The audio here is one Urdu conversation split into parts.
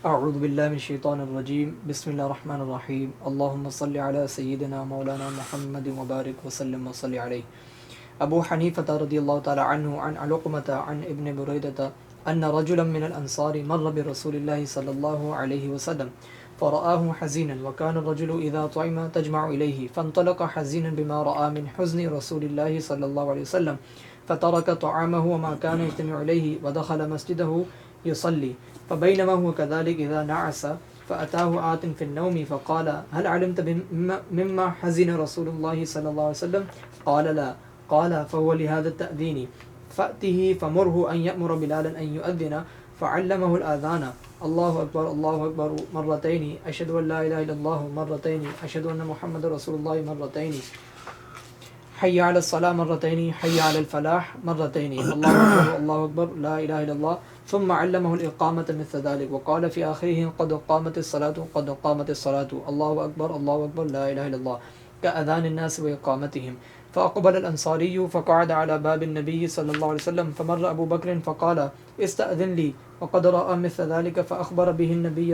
اعوذ باللہ من الشیطان الرجیم بسم اللہ الرحمن الرحیم اللہم صلی علی سیدنا مولانا محمد مبارک وسلم وصلی علیہ ابو حنیفۃ رضی اللہ تعالی عنہ عن علقمۃ عن ابن بریدۃ ان رجلا من الانصار مر برسول اللہ صلی اللہ علیہ وسلم فرآه حزینا وكان الرجل اذا طعم تجمع الیہ فانطلق حزینا بما رأى من حزن رسول اللہ صلی اللہ علیہ وسلم فترك طعامه وما كان يجتمع الیہ ودخل مسجده يصلي فبينما هو كذلك إذا نعس فأتاه آت في النوم فقال هل علمت مما حزن رسول الله صلى الله عليه وسلم؟ قال لا. قال فهو لهذا التأذين فأته فمره أن يأمر بلالا أن يؤذن فعلمه الآذان الله أكبر مرتين أشهد أن لا إله إلا الله مرتين أشهد أن محمد رسول الله مرتين حي على الصلاة مرتين حي على الفلاح مرتين الله أكبر لا إله إلا الله ثم علمه الإقامة مثل ذلك وقال في آخره قد قامت الصلاة الله أكبر لا إله إلا الله كأذان الناس وإقامتهم. فأقبل الأنصاري فقعد على باب النبي صلى الله عليه وسلم فمر أبو بكر فقال استأذن لي وقد رأى مثل ذلك فأخبر به النبي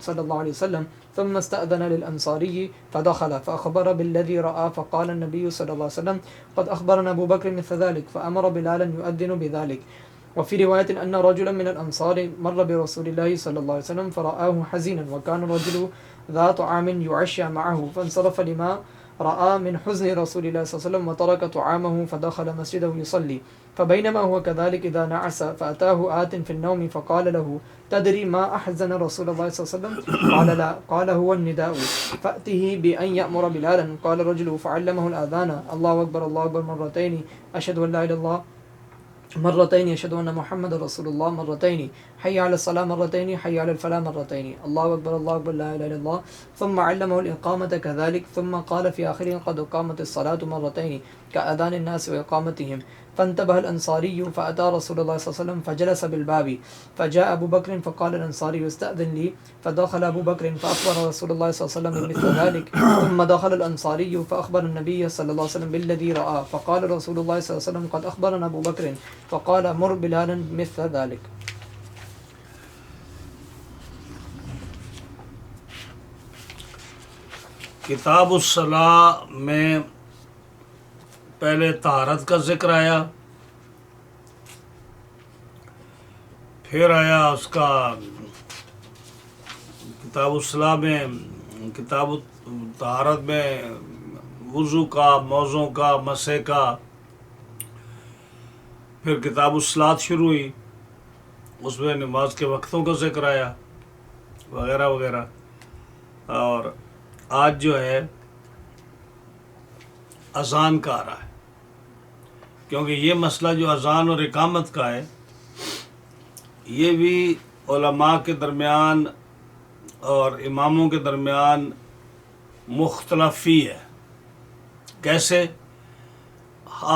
صلى الله عليه وسلم ثم استأذن للأنصاري فدخل فأخبر بالذي رأى فقال النبي صلى الله عليه وسلم قد أخبرنا أبو بكر مثل ذلك فأمر بلالا يؤذن بذلك. وفي رواية أن رجلا من الأنصار مر برسول الله صلى الله عليه وسلم فرآه حزينا وكان الرجل ذا طعام يعشى معه فانصرف لما رأى من حزن رسول الله صلى الله عليه وسلم وترك طعامه فدخل مسجده يصلي فبينما هو كذلك إذا نعس فأتاه آت في النوم فقال له تدري ما أحزن رسول الله صلى الله عليه وسلم؟ قال لا. قال هو النداء فأته بأن يأمر بلالا. قال الرجل فعلمه الآذان الله أكبر مرتين أشهد أن لا إله إلا الله مرتين أشهد أن محمد رسول الله مرتين حي على الصلاة مرتين حي على الفلاح مرتين الله أكبر لا إله إلا الله ثم علمه الإقامة كذلك ثم قال في آخره قد قامت الصلاة مرتين كأذان الناس وإقامتهم. فانتبه الأنصاري فأتى رسول الله صلى الله عليه وسلم فجلس بالباب فجاء أبو بكر فقال الأنصاري استأذن لي فدخل أبو بكر فأخبر رسول الله صلى الله عليه وسلم بمثل ذلك ثم دخل الأنصاري فأخبر النبي صلى الله عليه وسلم بالذي رأى فقال رسول الله صلى الله عليه وسلم قد أخبرنا أبو بكر فقال مر بلالا مثل ذلك. کتاب الصلاۃ میں پہلے طہارت کا ذکر آیا، پھر آیا اس کا کتاب الصلاۃ میں کتاب طہارت میں وضو کا، موضوع کا، مسح کا، پھر کتاب الصلاۃ شروع ہوئی، اس میں نماز کے وقتوں کا ذکر آیا وغیرہ وغیرہ. اور آج جو ہے اذان کا آ رہا ہے، کیونکہ یہ مسئلہ جو اذان اور اقامت کا ہے یہ بھی علماء کے درمیان اور اماموں کے درمیان مختلفی ہے. کیسے؟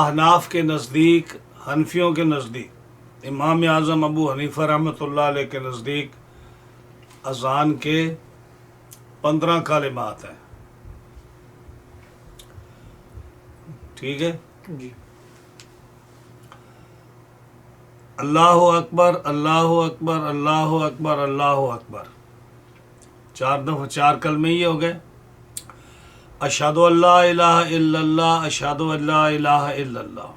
احناف کے نزدیک، حنفیوں کے نزدیک، امام اعظم ابو حنیفہ رحمۃ اللہ علیہ کے نزدیک اذان کے 15 کلمات ہیں. ٹھیک ہے جی. اللہ اکبر اللہ اکبر اللہ اکبر اللہ اکبر، 4 دفعہ 4 کلمے یہ ہو گئے. اشہد ان لا الہ الا اللہ اشہد ان لا الہ الا اللہ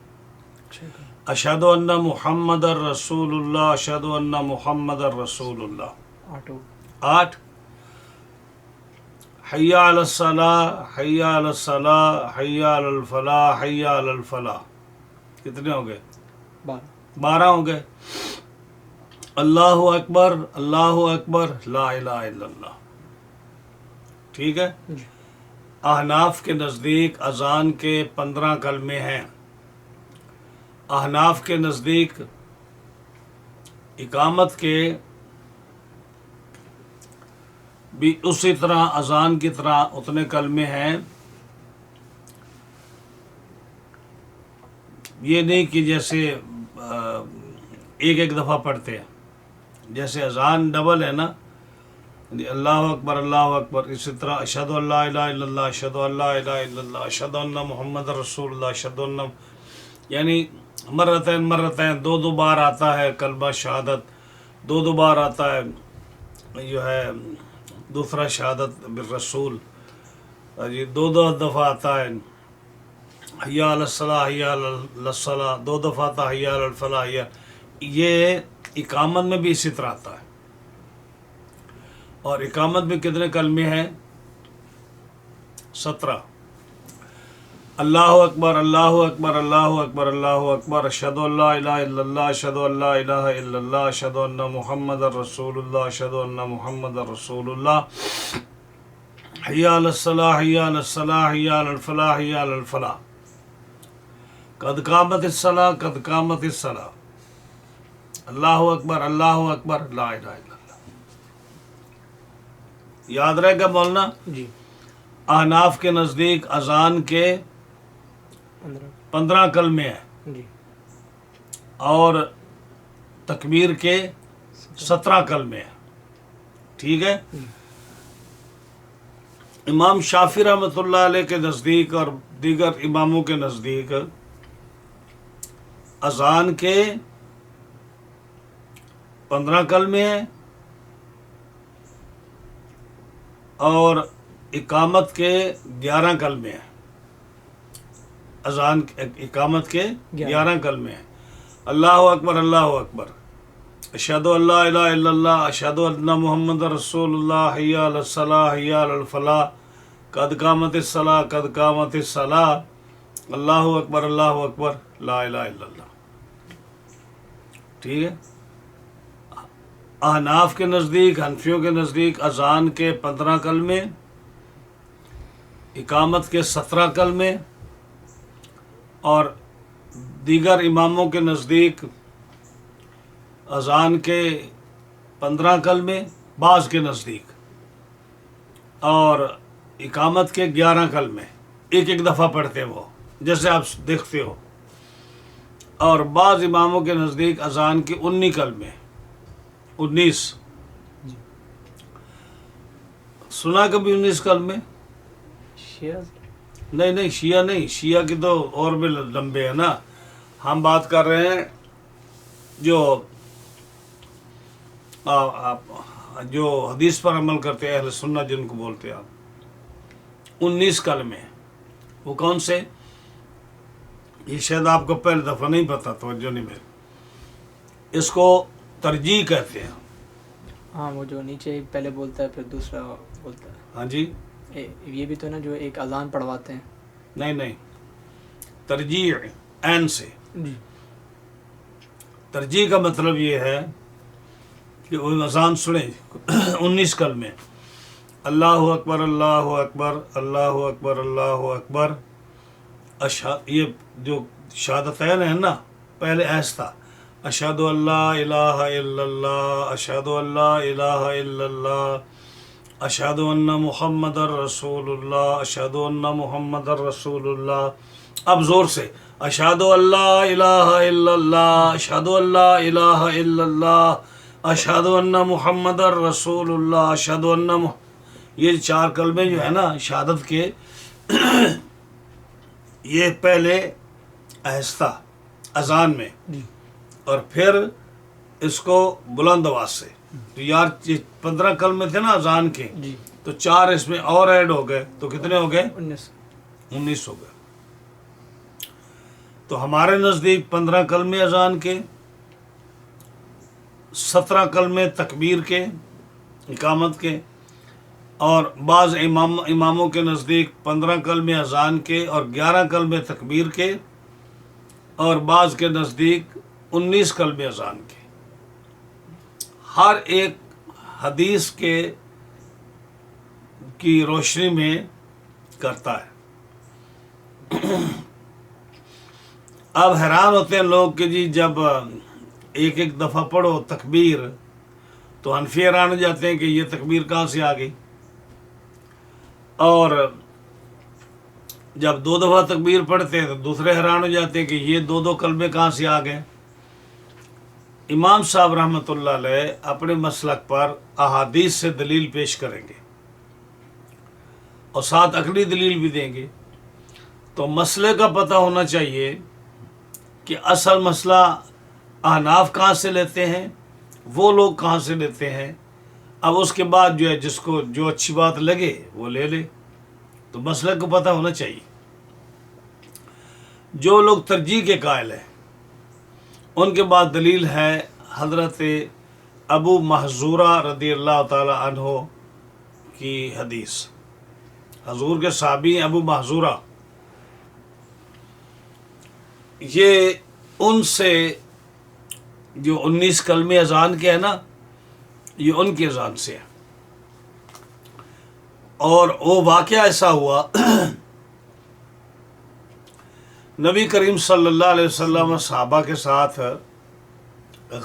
اشہد ان محمد رسول اللہ اشہد ان محمد رسول اللہ. 8 حی علی الصلاۃ حی علی الصلاۃ حی علی الفلاح حی علی الفلاح. کتنے ہو گئے؟ 12 ہو گئے. اللہ اکبر لا الہ الا اللہ. ٹھیک ہے. احناف کے نزدیک اذان کے 15 کلمے ہیں. احناف کے نزدیک اقامت کے بھی اسی طرح اذان کی طرح اتنے کلمے ہیں. یہ نہیں کہ جیسے ایک دفعہ پڑھتے ہیں، جیسے اذان ڈبل ہے نا، اللہ اکبر، اسی طرح اشہد ان لا الہ الا اللہ اشہد ان لا الہ الا اللہ اشہد ان محمد رسول اللہ اشہد ان، یعنی مرتين 2 بار آتا ہے کلمہ شہادت، 2 بار آتا ہے جو ہے دوسرا شہادت بالرسول جی دو دفعہ آتا ہے، حی علی الصلاح حی علی الصلاح، 2 دفعہ آتا حی علی الفلاح، یہ اقامت میں بھی اسی طرح آتا ہے. اور اقامت میں کتنے کلمے ہیں؟ 17. اللہ اکبر اللہ اکبر اللہ اکبر اللہ اکبر، اشہد ان لا الہ الا اللہ اشہد ان لا الہ الا اللہ اشہد ان محمد رسول اللہ اشہد ان محمد رسول اللہ، حی علی الصلاح حی علی الصلاح حی علی الفلاح حی علی الفلاح، قد قامت الصلاح قد قامت الصلاح، اللہ اکبر لا الہ الا اللہ. یاد رہے گا مولانا؟ جی. احناف کے نزدیک اذان کے 15 کلمے ہیں جی. اور تکبیر کے 17 کلمے ہیں. ٹھیک ہے. امام شافعی رحمۃ اللہ علیہ کے نزدیک اور دیگر اماموں کے نزدیک اذان کے 15 کلمے ہیں اور اقامت کے 11 کلمے ہیں. اذان اقامت کے 11 کلمے ہیں. اللہ اکبر، اشہد ان لا الہ الا اللہ اشہد ان محمد رسول اللہ، حی علی الصلاح حی علی الفلاح، قد قامت الصلاح قد قامت الصلاح، اللہ اکبر لا الہ الا اللہ. ٹھیک ہے. احناف کے نزدیک، حنفیوں کے نزدیک اذان کے 15 کلمے، اقامت کے 17 کلمے، اور دیگر اماموں کے نزدیک اذان کے 15 کلمے، بعض کے نزدیک، اور اقامت کے 11 کلمے، ایک دفعہ پڑھتے وہ جیسے آپ دیکھتے ہو. اور بعض اماموں کے نزدیک اذان کے 19 کلمے، 19. سنا کبھی 19 کلمے؟ شیعہ نہیں شیعہ نہیں، شیعہ کی تو اور بھی لمبے ہیں نا. ہم بات کر رہے ہیں جو حدیث پر عمل کرتے ہیں، اہل سنت جن کو بولتے ہیں آپ. 19 کلمے. وہ کون سے؟ یہ شاید آپ کو پہلی دفعہ نہیں پتا، توجہ نہیں میری. اس کو ترجیح کہتے ہیں. ہاں، وہ جو نیچے پہلے بولتا ہے پھر دوسرا بولتا ہے. ہاں جی. یہ بھی تو نا جو ایک اذان پڑھواتے ہیں. نہیں، ترجیح عین سے. جی. ترجیح کا مطلب یہ ہے کہ وہ اذان سنیں 19 کلمے، اللہ اکبر اللہ اکبر اللہ اکبر اللہ اکبر، یہ جو شہادتین ہیں نا، پہلے ایسا اشہد ان لا الہ الا اللہ اشہد ان لا الہ الا اللہ اشہد ان محمد رسول اللہ اشہد ان محمد رسول اللہ. اب زور سے اشہد ان لا الہ الا اللہ اشہد ان لا الہ الا اللہ اشہد ان محمد رسول اللہ اشہد ان یہ 4 کلمے جو ہے نا شہادت کے، یہ پہلے آہستہ اذان میں، جی. اور پھر اس کو بلند آواز سے. تو یار 15 کلمے تھے نا اذان کے، جی. تو 4 اس میں اور ایڈ ہو گئے، تو کتنے ہو گئے؟ 19 ہو گئے. تو ہمارے نزدیک 15 کلمے اذان کے، 17 کلمے تکبیر کے، اقامت کے، اور بعض اماموں کے نزدیک 15 کلمے اذان کے اور 11 کلمے تکبیر کے، اور بعض کے نزدیک 19 کلمے اذان کے. ہر ایک حدیث کی روشنی میں کرتا ہے. اب حیران ہوتے ہیں لوگ کہ جی جب ایک دفعہ پڑھو تکبیر تو حنفی حیران ہو جاتے ہیں کہ یہ تکبیر کہاں سے آ گئی، اور جب 2 دفعہ تکبیر پڑھتے ہیں تو دوسرے حیران ہو جاتے ہیں کہ یہ 2 کلمے کہاں سے آ گئے. امام صاحب رحمۃ اللہ علیہ اپنے مسلک پر احادیث سے دلیل پیش کریں گے اور ساتھ عقلی دلیل بھی دیں گے. تو مسئلے کا پتہ ہونا چاہیے کہ اصل مسئلہ احناف کہاں سے لیتے ہیں، وہ لوگ کہاں سے لیتے ہیں، اب اس کے بعد جو ہے جس کو جو اچھی بات لگے وہ لے لے، تو مسئلے کو پتہ ہونا چاہیے۔ جو لوگ ترجیح کے قائل ہیں ان کے بعد دلیل ہے حضرت ابو محذورہ رضی اللہ تعالی عنہ کی حدیث۔ حضور کے صحابی ہیں ابو محذورہ، یہ ان سے جو 19 کلمے اذان کے ہیں نا، یہ ان کی اذان سے ہے۔ اور وہ واقعہ ایسا ہوا نبی کریم صلی اللہ علیہ وسلم صحابہ کے ساتھ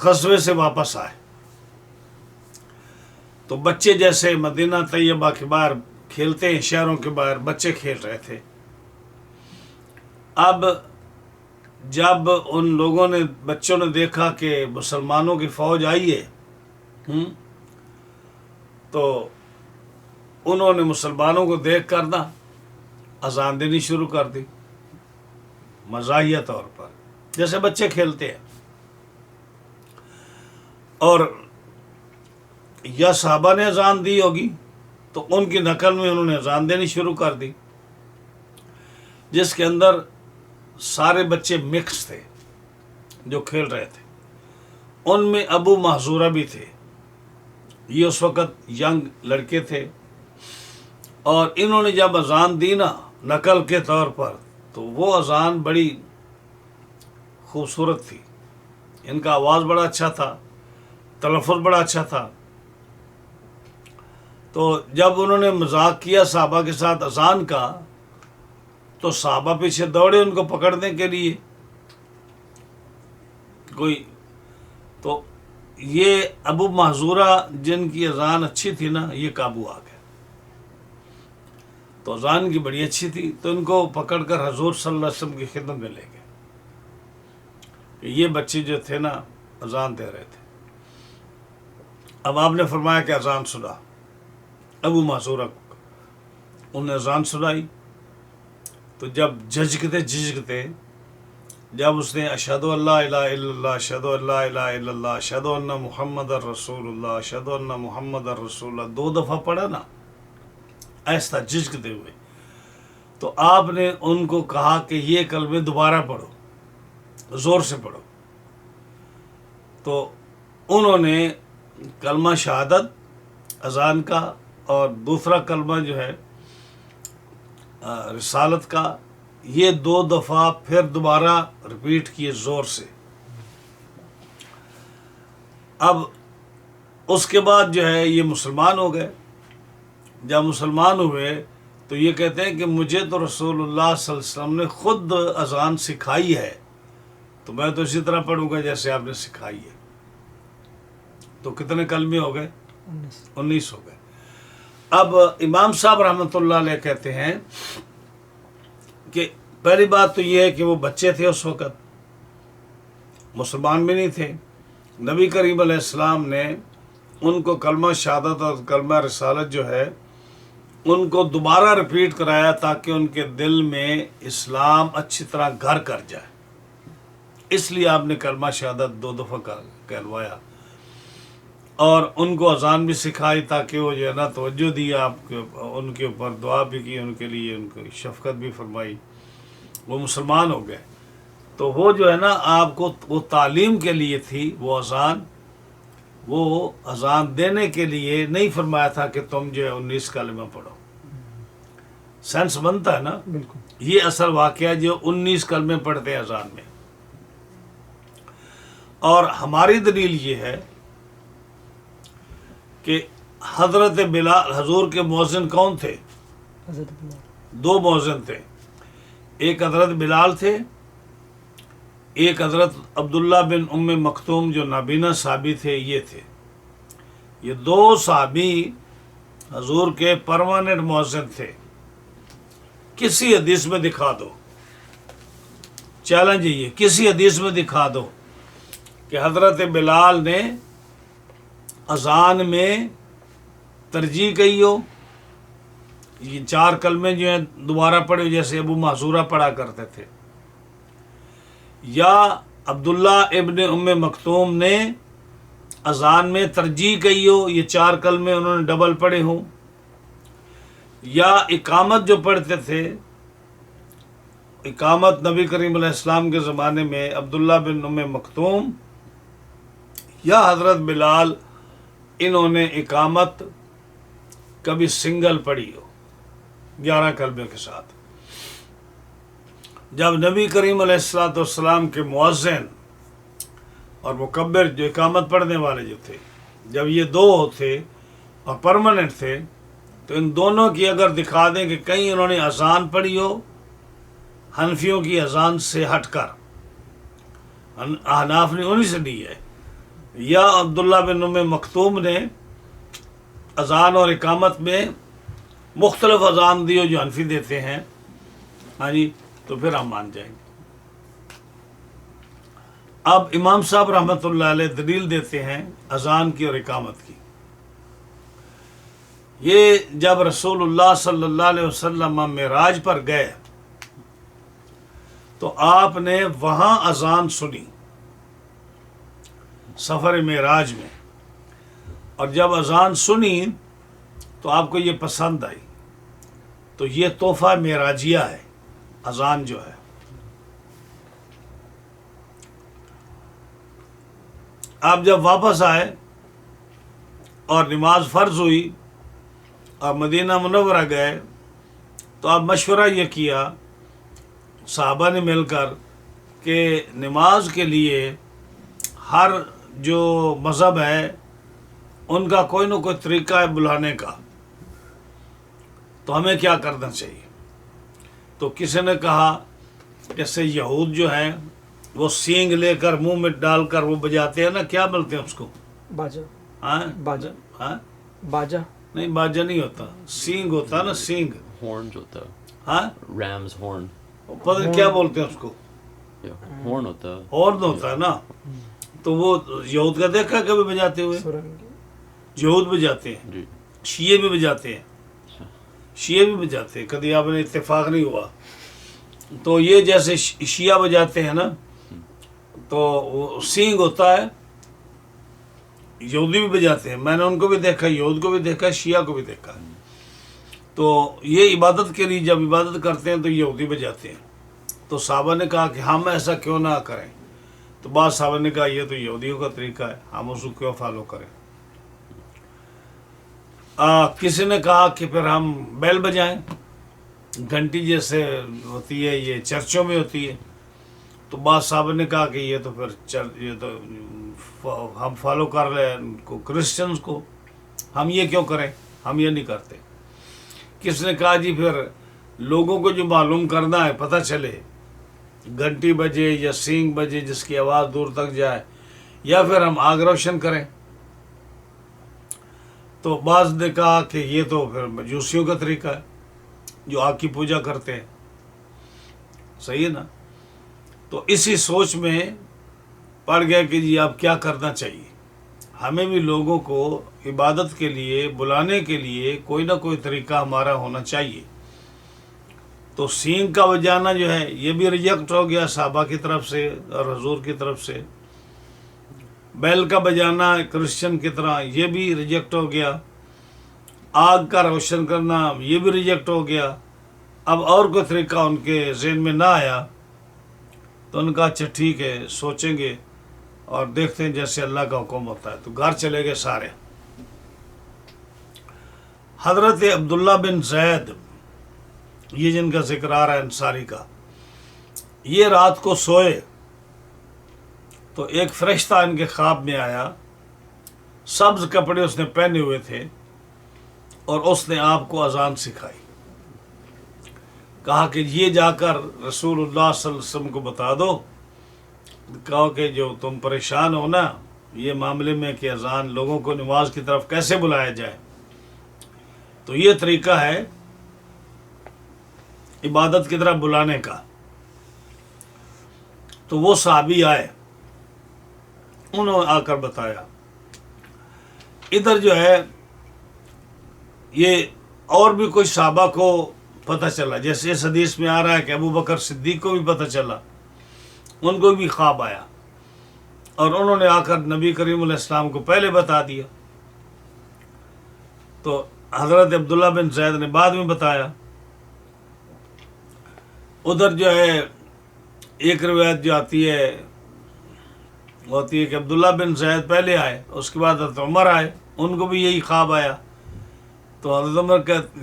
غزوے سے واپس آئے، تو بچے جیسے مدینہ طیبہ کے باہر کھیلتے ہیں، شہروں کے باہر بچے کھیل رہے تھے۔ اب جب ان لوگوں نے بچوں نے دیکھا کہ مسلمانوں کی فوج آئی ہے، تو انہوں نے مسلمانوں کو دیکھ کر نا اذان دینی شروع کر دی، مزاحیہ طور پر جیسے بچے کھیلتے ہیں۔ اور یا صحابہ نے اذان دی ہوگی تو ان کی نقل میں انہوں نے اذان دینی شروع کر دی، جس کے اندر سارے بچے مکس تھے جو کھیل رہے تھے۔ ان میں ابو محذورہ بھی تھے، یہ اس وقت ینگ لڑکے تھے، اور انہوں نے جب اذان دی نا نقل کے طور پر، تو وہ اذان بڑی خوبصورت تھی، ان کا آواز بڑا اچھا تھا، تلفظ بڑا اچھا تھا۔ تو جب انہوں نے مذاق کیا صحابہ کے ساتھ اذان کا، تو صحابہ پیچھے دوڑے ان کو پکڑنے کے لیے، تو یہ ابو محذورہ جن کی اذان اچھی تھی نا، یہ قابو آ گئے۔ تو اذان کی بڑی اچھی تھی، تو ان کو پکڑ کر حضور صلی اللہ علیہ وسلم کی خدمت میں لے گئے کہ یہ بچے جو تھے نا اذان دے رہے تھے۔ اب آپ نے فرمایا کہ اذان سنا، ابو محذورہ کو انہوں نے اذان سنائی، تو جب جھجکتے جب اس نے اشہد ان لا الہ الا اللہ، اشہد ان لا الہ الا اللہ، اشہد ان محمد رسول اللہ، اشہد ان محمد رسول اللہ 2 دفعہ پڑھا نا ایسا جھجکتے ہوئے، تو آپ نے ان کو کہا کہ یہ کلمے دوبارہ پڑھو، زور سے پڑھو۔ تو انہوں نے کلمہ شہادت اذان کا اور دوسرا کلمہ جو ہے رسالت کا، یہ 2 دفعہ پھر دوبارہ ریپیٹ کیے زور سے۔ اب اس کے بعد جو ہے یہ مسلمان ہو گئے۔ جب مسلمان ہوئے تو یہ کہتے ہیں کہ مجھے تو رسول اللہ صلی اللہ علیہ وسلم نے خود اذان سکھائی ہے، تو میں تو اسی طرح پڑھوں گا جیسے آپ نے سکھائی ہے۔ تو کتنے کلمے ہو گئے؟ 19 ہو گئے۔ اب امام صاحب رحمۃ اللہ علیہ کہتے ہیں کہ پہلی بات تو یہ ہے کہ وہ بچے تھے، اس وقت مسلمان بھی نہیں تھے۔ نبی کریم علیہ السلام نے ان کو کلمہ شہادت اور کلمہ رسالت جو ہے ان کو دوبارہ ریپیٹ کرایا تاکہ ان کے دل میں اسلام اچھی طرح گھر کر جائے، اس لیے آپ نے کلمہ شہادت 2 دفعہ کہلوایا، اور ان کو اذان بھی سکھائی تاکہ وہ جو ہے نا توجہ دی آپ کے، ان کے اوپر دعا بھی کی، ان کے لیے ان کو شفقت بھی فرمائی، وہ مسلمان ہو گئے۔ تو وہ جو ہے نا آپ کو وہ تعلیم کے لیے تھی، وہ اذان دینے کے لیے نہیں فرمایا تھا کہ تم جو ہے 19 کلمہ پڑھو۔ سینس بنتا ہے نا، بالکل یہ اصل واقعہ جو 19 کلمے پڑھتے ہیں اذان میں۔ اور ہماری دلیل یہ ہے کہ حضرت بلال، حضور کے مؤذن کون تھے؟ حضرت بلال 2 مؤذن تھے، ایک حضرت بلال تھے، ایک حضرت عبداللہ بن ام مکتوم جو نابینا صحابی تھے، یہ تھے۔ یہ 2 صحابی حضور کے پرماننٹ مؤذن تھے۔ کسی حدیث میں دکھا دو، چیلنج یہ، کسی حدیث میں دکھا دو کہ حضرت بلال نے اذان میں ترجیح کہی ہو، یہ 4 کلمے جو ہیں دوبارہ پڑھے جیسے ابو محذورہ پڑھا کرتے تھے، یا عبداللہ ابن ام مکتوم نے اذان میں ترجیح گئی ہو، یہ 4 کلمے انہوں نے ڈبل پڑھے ہوں، یا اقامت جو پڑھتے تھے، اقامت نبی کریم علیہ السلام کے زمانے میں عبداللہ بن ام مکتوم یا حضرت بلال، انہوں نے اقامت کبھی سنگل پڑھی ہو 11 کلمے کے ساتھ۔ جب نبی کریم علیہ السلام کے مؤذن اور مکبر جو اقامت پڑھنے والے جو تھے، جب یہ 2 تھے اور پرماننٹ تھے، تو ان دونوں کی اگر دکھا دیں کہ کہیں انہوں نے اذان پڑھی ہو حنفیوں کی اذان سے ہٹ کر، احناف نے انہی سے لی ہے، یا عبداللہ بن ام مکتوم نے اذان اور اقامت میں مختلف اذان دی ہو جو حنفی دیتے ہیں، ہاں جی، تو پھر ہم مان جائیں گے۔ اب امام صاحب رحمۃ اللہ علیہ دلیل دیتے ہیں اذان کی اور اقامت کی۔ یہ جب رسول اللہ صلی اللہ علیہ وسلم معراج پر گئے تو آپ نے وہاں اذان سنی سفر معراج میں، اور جب اذان سنی تو آپ کو یہ پسند آئی، تو یہ تحفہ معراجیہ ہے اذان جو ہے۔ آپ جب واپس آئے اور نماز فرض ہوئی اور مدینہ منورہ گئے تو آپ مشورہ یہ کیا صحابہ نے مل کر کہ نماز کے لیے ہر جو مذہب ہے ان کا کوئی نہ کوئی طریقہ ہے بلانے کا، تو ہمیں کیا کرنا چاہیے؟ تو کسی نے کہا جیسے یہود جو ہیں وہ سینگ لے کر منہ میں ڈال کر وہ بجاتے ہیں نا، کیا بولتے ہیں اس کو؟ باجا۔ ہاں باجا۔ ہاں باجا نہیں، باجا نہیں ہوتا، سینگ ہوتا نا، سینگ۔ ہارن جو ہوتا ہے، ہاں ریمز ہارن، پتہ نہیں کیا بولتے ہیں اس کو، ہارن ہوتا ہے، ہارن ہوتا ہے نا۔ تو وہ یہود کا دیکھا کبھی بجاتے ہوئے؟ سرنگی۔ یہود بجاتے ہیں، جی شیعہ بھی بجاتے ہیں، شیعہ بھی بجاتے ہیں، کبھی آپ نے اتفاق نہیں ہوا۔ تو یہ جیسے شیعہ بجاتے ہیں نا، تو وہ سینگ ہوتا ہے، یہودی بھی بجاتے ہیں، میں نے ان کو بھی دیکھا، یہود کو بھی دیکھا، شیعہ کو بھی دیکھا۔ تو یہ عبادت کے لیے جب عبادت کرتے ہیں تو یہودی بجاتے ہیں۔ تو صحابہ نے کہا کہ ہم ایسا کیوں نہ کریں؟ تو بعض صحابہ نے کہا یہ تو یہودیوں کا طریقہ ہے، ہم اس کو کیوں فالو کریں؟ کسی نے کہا کہ پھر ہم بیل بجائیں، گھنٹی جیسے ہوتی ہے، یہ چرچوں میں ہوتی ہے۔ تو بعض صحابہ نے کہا کہ یہ تو پھر یہ تو ہم فالو کر رہے ہیں ان کو، کرسچنز کو، ہم یہ کیوں کریں، ہم یہ نہیں کرتے۔ کس نے کہا جی پھر لوگوں کو جو معلوم کرنا ہے پتہ چلے، گھنٹی بجے یا سینگ بجے جس کی آواز دور تک جائے، یا پھر ہم آگ روشن کریں۔ تو بعض نے کہا کہ یہ تو پھر مجوسیوں کا طریقہ ہے جو آگ کی پوجا کرتے ہیں، صحیح ہے نا۔ تو اسی سوچ میں پڑ گیا کہ جی اب کیا کرنا چاہیے، ہمیں بھی لوگوں کو عبادت کے لیے بلانے کے لیے کوئی نہ کوئی طریقہ ہمارا ہونا چاہیے۔ تو سینگ کا بجانا جو ہے یہ بھی ریجیکٹ ہو گیا صحابہ کی طرف سے اور حضور کی طرف سے۔ بیل کا بجانا کرسچن کی طرح یہ بھی ریجیکٹ ہو گیا۔ آگ کا روشن کرنا یہ بھی ریجیکٹ ہو گیا۔ اب اور کوئی طریقہ ان کے ذہن میں نہ آیا تو ان کا اچھا ٹھیک ہے، سوچیں گے اور دیکھتے ہیں جیسے اللہ کا حکم ہوتا ہے۔ تو گھر چلے گئے سارے۔ حضرت عبداللہ بن زید، یہ جن کا ذکر آ رہا ہے انصاری کا، یہ رات کو سوئے تو ایک فرشتہ ان کے خواب میں آیا، سبز کپڑے اس نے پہنے ہوئے تھے، اور اس نے آپ کو اذان سکھائی۔ کہا کہ یہ جا کر رسول اللہ صلی اللہ علیہ وسلم کو بتا دو، کہو کہ جو تم پریشان ہو نا یہ معاملے میں کہ اذان لوگوں کو نماز کی طرف کیسے بلایا جائے، تو یہ طریقہ ہے عبادت کی طرف بلانے کا۔ تو وہ صحابی آئے، انہوں نے آ کر بتایا۔ ادھر جو ہے یہ اور بھی کوئی صحابہ کو پتہ چلا، جیسے اس حدیث میں آ رہا ہے کہ ابو بکر صدیق کو بھی پتہ چلا، ان کو بھی خواب آیا، اور انہوں نے آ کر نبی کریم علیہ السلام کو پہلے بتا دیا. تو حضرت عبداللہ بن زید نے بعد میں بتایا. ادھر جو ہے ایک روایت جو آتی ہے ہوتی ہے کہ عبداللہ بن زید پہلے آئے، اس کے بعد حضرت عمر آئے، ان کو بھی یہی خواب آیا. تو حضرت عمر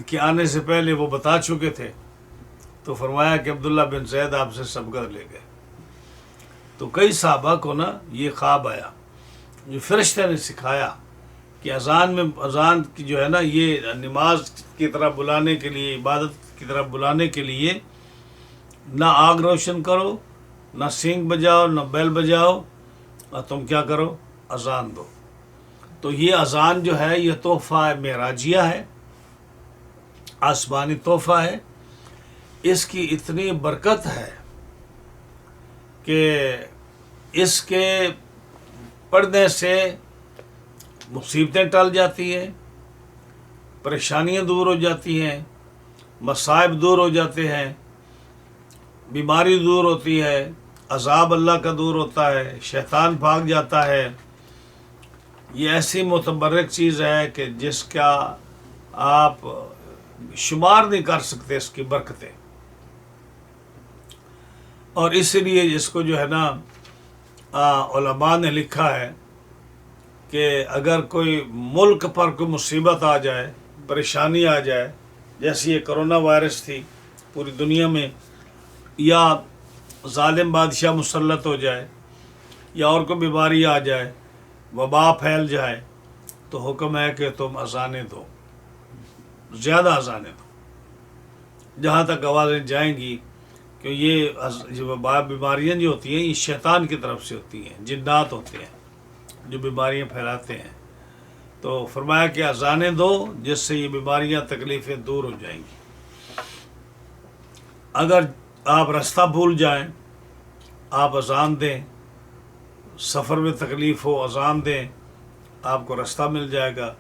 کے آنے سے پہلے وہ بتا چکے تھے، تو فرمایا کہ عبداللہ بن زید آپ سے سبقت لے گئے. تو کئی صحابہ کو نا یہ خواب آیا جو فرشتے نے سکھایا کہ اذان کی جو ہے نا یہ نماز کی طرف بلانے کے لیے، عبادت کی طرف بلانے کے لیے نہ آگ روشن کرو، نہ سینگ بجاؤ، نہ بیل بجاؤ، اور تم کیا کرو، اذان دو. تو یہ اذان جو ہے یہ تحفہ معراجیہ ہے، آسمانی تحفہ ہے. اس کی اتنی برکت ہے کہ اس کے پڑھنے سے مصیبتیں ٹل جاتی ہیں، پریشانیاں دور ہو جاتی ہیں، مصائب دور ہو جاتے ہیں، بیماری دور ہوتی ہے، عذاب اللہ کا دور ہوتا ہے، شیطان بھاگ جاتا ہے. یہ ایسی متبرک چیز ہے کہ جس کا آپ شمار نہیں کر سکتے اس کی برکتیں. اور اس لیے اس کو جو ہے نا علماء نے لکھا ہے کہ اگر کوئی ملک پر کوئی مصیبت آ جائے، پریشانی آ جائے، جیسے یہ کرونا وائرس تھی پوری دنیا میں، یا ظالم بادشاہ مسلط ہو جائے، یا اور کوئی بیماری آ جائے، وبا پھیل جائے، تو حکم ہے کہ تم اذانیں دو، زیادہ اذانیں دو جہاں تک آوازیں جائیں گی. کہ یہ وبا بیماریاں جو ہوتی ہیں یہ شیطان کی طرف سے ہوتی ہیں، جنات ہوتے ہیں جو بیماریاں پھیلاتے ہیں. تو فرمایا کہ اذانیں دو جس سے یہ بیماریاں تکلیفیں دور ہو جائیں گی. اگر آپ رستہ بھول جائیں، آپ اذان دیں، سفر میں تکلیف ہو اذان دیں، آپ کو رستہ مل جائے گا،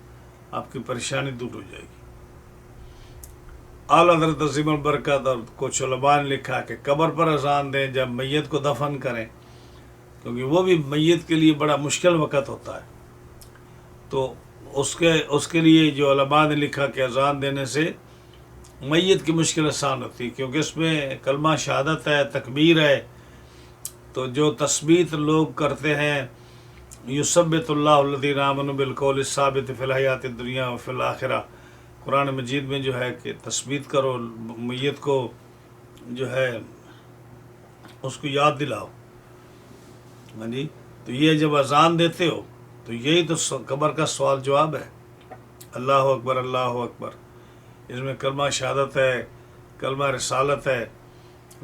آپ کی پریشانی دور ہو جائے گی. اعلیٰ حضرت عظیم البرکت اور کچھ علماء نے لکھا کہ قبر پر اذان دیں جب میت کو دفن کریں، کیونکہ وہ بھی میت کے لیے بڑا مشکل وقت ہوتا ہے. تو اس کے لیے جو علماء نے لکھا کہ اذان دینے سے میت کی مشکل آسان ہوتی ہے، کیونکہ اس میں کلمہ شہادت ہے، تکبیر ہے. تو جو تثبیت لوگ کرتے ہیں، یثبت اللہ الذین آمنوا بالقول الثابت فی الحیات الدنیا و فی الآخرہ، قرآن مجید میں جو ہے کہ تثبیت کرو، میت کو جو ہے اس کو یاد دلاؤ. ہاں جی، تو یہ جب اذان دیتے ہو تو یہی تو قبر کا سوال جواب ہے. اللہ اکبر، اللہ اکبر، اس میں کلمہ شہادت ہے، کلمہ رسالت ہے.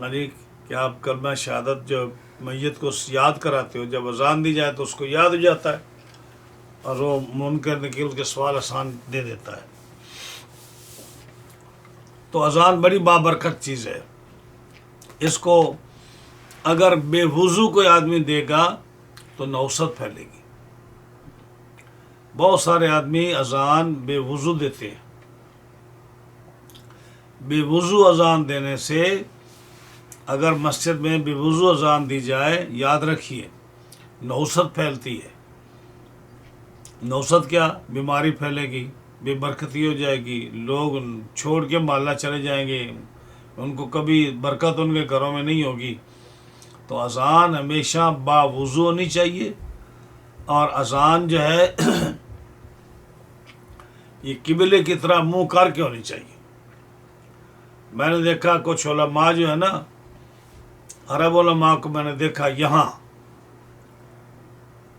ہاں جی، کہ آپ کلمہ شہادت جو میت کو یاد کراتے ہو، جب اذان دی جائے تو اس کو یاد ہو جاتا ہے، اور وہ منکر نکیل کے سوال آسان دے دیتا ہے. تو اذان بڑی بابرکت چیز ہے. اس کو اگر بے وضو کوئی آدمی دے گا تو نوست پھیلے گی. بہت سارے آدمی اذان بے وضو دیتے ہیں. بے وضو اذان دینے سے، اگر مسجد میں بے وضو اذان دی جائے، یاد رکھیے نوست پھیلتی ہے. نوست کیا؟ بیماری پھیلے گی، بے برکتی ہو جائے گی، لوگ چھوڑ کے محلہ چلے جائیں گے، ان کو کبھی برکت ان کے گھروں میں نہیں ہوگی. تو اذان ہمیشہ با وضو ہونی چاہیے. اور اذان جو ہے یہ قبلے کی طرح منہ کر کے ہونی چاہیے. میں نے دیکھا کچھ علماء جو ہے نا، عرب علماء کو میں نے دیکھا یہاں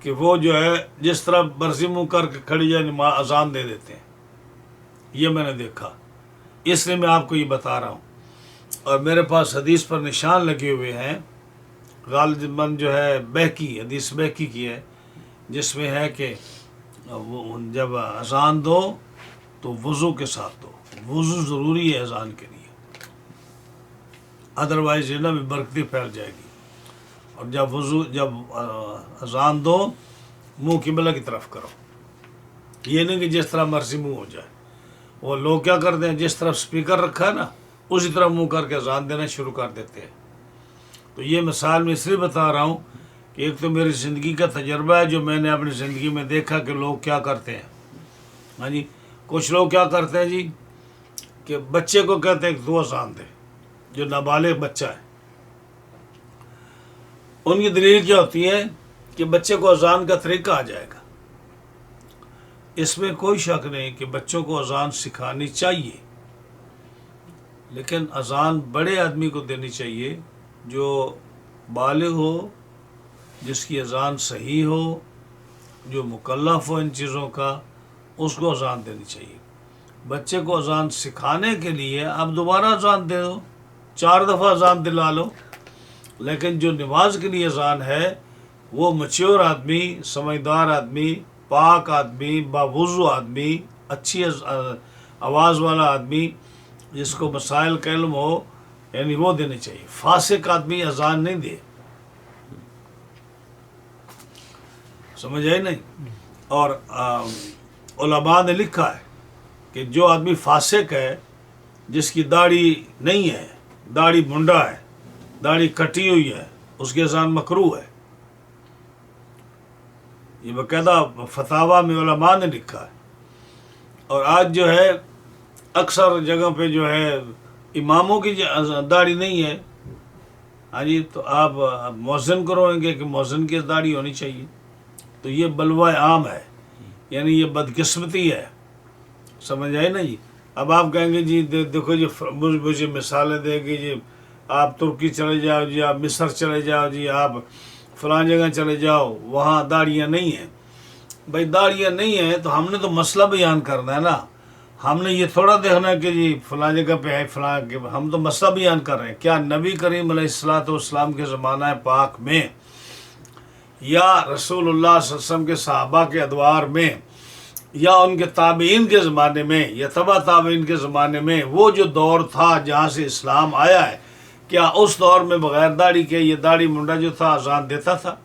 کہ وہ جو ہے جس طرح مرضی منہ کر کے کھڑی جائے اذان دے دیتے ہیں. یہ میں نے دیکھا، اس لیے میں آپ کو یہ بتا رہا ہوں. اور میرے پاس حدیث پر نشان لگے ہوئے ہیں، غالباً جو ہے بہقی، حدیث بہقی کی ہے، جس میں ہے کہ جب اذان دو تو وضو کے ساتھ دو. وضو ضروری ہے اذان کے لیے، ادروائز یہ نا بھی برکتی پھیل جائے گی. اور جب اذان دو منہ قبلہ کی طرف کرو. یہ نہیں کہ جس طرح مرضی منہ ہو جائے. وہ لوگ کیا کرتے ہیں، جس طرف سپیکر رکھا ہے نا اسی طرح منہ کر کے اذان دینا شروع کر دیتے ہیں. تو یہ مثال میں اس لیے بتا رہا ہوں کہ کہ ایک تو میری زندگی کا تجربہ ہے جو میں نے اپنی زندگی میں دیکھا کہ لوگ کیا کرتے ہیں. ہاں جی، کچھ لوگ کیا کرتے ہیں جی کہ بچے کو کہتے ہیں کہ تو اذان دے، جو نابالغ بچہ ہے. ان کی دلیل کیا ہوتی ہے کہ بچے کو اذان کا طریقہ آ جائے گا. اس میں کوئی شک نہیں کہ بچوں کو اذان سکھانی چاہیے، لیکن اذان بڑے آدمی کو دینی چاہیے جو بالغ ہو، جس کی اذان صحیح ہو، جو مکلف ہو ان چیزوں کا، اس کو اذان دینی چاہیے. بچے کو اذان سکھانے کے لیے آپ دوبارہ اذان دے دو، 4 دفعہ اذان دلا لو، لیکن جو نماز کے لیے اذان ہے وہ میچور آدمی، سمجھدار آدمی، پاک آدمی، باوضو آدمی، اچھی آواز والا آدمی، جس کو مسائل کا علم ہو، یعنی وہ دینے چاہیے. فاسق آدمی اذان نہیں دے. سمجھ آئی نہیں؟ اور علماء نے لکھا ہے کہ جو آدمی فاسق ہے، جس کی داڑھی نہیں ہے، داڑھی منڈا ہے، داڑھی کٹی ہوئی ہے، اس کی اذان مکروہ ہے. یہ باقاعدہ فتاویٰ میں علماء نے لکھا ہے. اور آج جو ہے اکثر جگہ پہ جو ہے اماموں کی داڑھی نہیں ہے، ہاں جی، تو آپ مؤذن کو روئیں گے کہ مؤذن کی داڑھی ہونی چاہیے. تو یہ بلوہ عام ہے، یعنی یہ بدقسمتی ہے. سمجھ آئے نا جی؟ اب آپ کہیں گے جی دیکھو جی مجھے مثالیں دے گی جی، آپ ترکی چلے جاؤ جی، آپ مصر چلے جاؤ جی، آپ فلاں جگہ چلے جاؤ، وہاں داڑیاں نہیں ہیں. بھائی داڑیاں نہیں ہیں تو ہم نے تو مسئلہ بیان کرنا ہے نا. ہم نے یہ تھوڑا دیکھنا ہے کہ جی فلاں جگہ پہ ہے فلاں کے، ہم تو مسئلہ بیان کر رہے ہیں. کیا نبی کریم علیہ الصلوۃ والسلام کے زمانہ پاک میں یا رسول اللہ صلی اللہ علیہ وسلم کے صحابہ کے ادوار میں یا ان کے تابعین کے زمانے میں یا تبع تابعین کے زمانے میں وہ جو دور تھا جہاں سے اسلام آیا ہے، کیا اس دور میں بغیر داڑھی کے یہ داڑھی منڈا جو تھا اذان دیتا تھا؟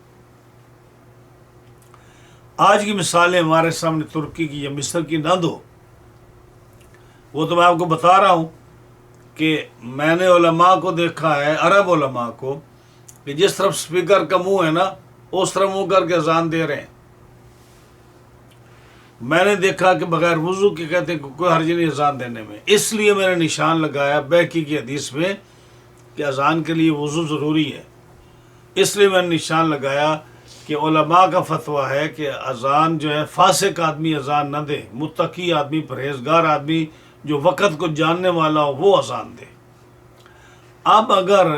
آج کی مثالیں ہمارے سامنے ترکی کی یا مصر کی نہ دو. وہ تو میں آپ کو بتا رہا ہوں کہ میں نے علماء کو دیکھا ہے، عرب علماء کو، کہ جس طرف سپیکر کا منہ ہے نا اس طرف منہ کر کے اذان دے رہے ہیں. میں نے دیکھا کہ بغیر وضو کے کہتے ہیں کہ کوئی حرج نہیں اذان دینے میں. اس لیے میں نے نشان لگایا بیکی کی حدیث میں کہ اذان کے لیے وضو ضروری ہے. اس لیے میں نے نشان لگایا کہ علماء کا فتویٰ ہے کہ اذان جو ہے فاسق آدمی اذان نہ دے، متقی آدمی، پرہیزگار آدمی جو وقت کو جاننے والا ہو وہ اذان دے. اب اگر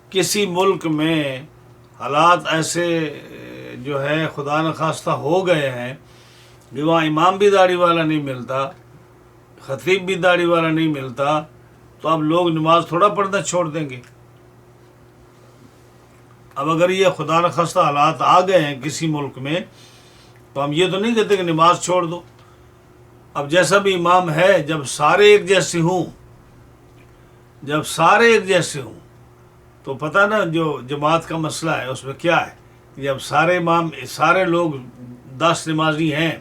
کسی ملک میں حالات ایسے جو ہے خدا نخواستہ ہو گئے ہیں کہ وہاں امام بھی داڑھی والا نہیں ملتا، خطیب بھی داڑھی والا نہیں ملتا، تو اب لوگ نماز تھوڑا پڑھنا چھوڑ دیں گے. اب اگر یہ خدا نخواستہ حالات آ گئے ہیں کسی ملک میں تو ہم یہ تو نہیں کہتے کہ نماز چھوڑ دو. اب جیسا بھی امام ہے، جب سارے ایک جیسے ہوں، جب سارے ایک جیسے ہوں تو پتہ نا جو جماعت کا مسئلہ ہے اس میں کیا ہے. جب سارے امام، سارے لوگ 10 نمازی ہیں،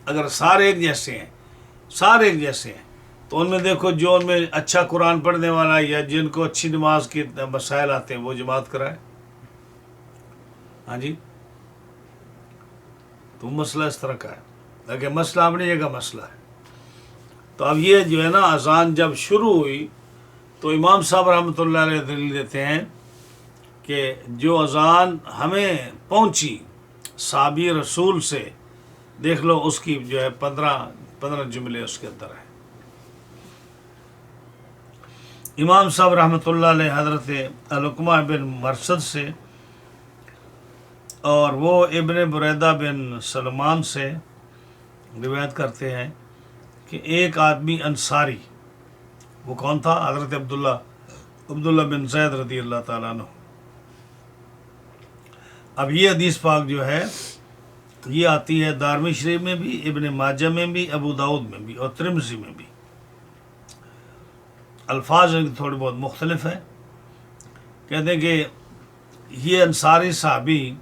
اگر سارے ایک جیسے ہیں، سارے ایک جیسے ہیں، تو ان میں دیکھو جو ان میں اچھا قرآن پڑھنے والا یا جن کو اچھی نماز کی مسائل آتے ہیں وہ جماعت کرائے. ہاں جی، تو مسئلہ اس طرح کا ہے. لیکن مسئلہ اپنی جگہ مسئلہ ہے. تو اب یہ جو ہے نا اذان جب شروع ہوئی تو امام صاحب رحمۃ اللہ علیہ دلیل دیتے ہیں کہ جو اذان ہمیں پہنچی صحابی رسول سے، دیکھ لو اس کی جو ہے 15 جملے اس کے اندر ہیں. امام صاحب رحمۃ اللہ علیہ حضرت علقمہ بن مرثد سے اور وہ ابن بریدہ بن سلمان سے روایت کرتے ہیں کہ ایک آدمی انصاری، وہ کون تھا؟ حضرت عبداللہ بن زید رضی اللہ تعالیٰ عنہ. اب یہ حدیث پاک جو ہے یہ آتی ہے دارمی شریف میں بھی، ابن ماجہ میں بھی، ابو داؤد میں بھی اور ترمذی میں بھی. الفاظ ان کے تھوڑے بہت مختلف ہیں. کہتے ہیں کہ یہ انصاری صحابی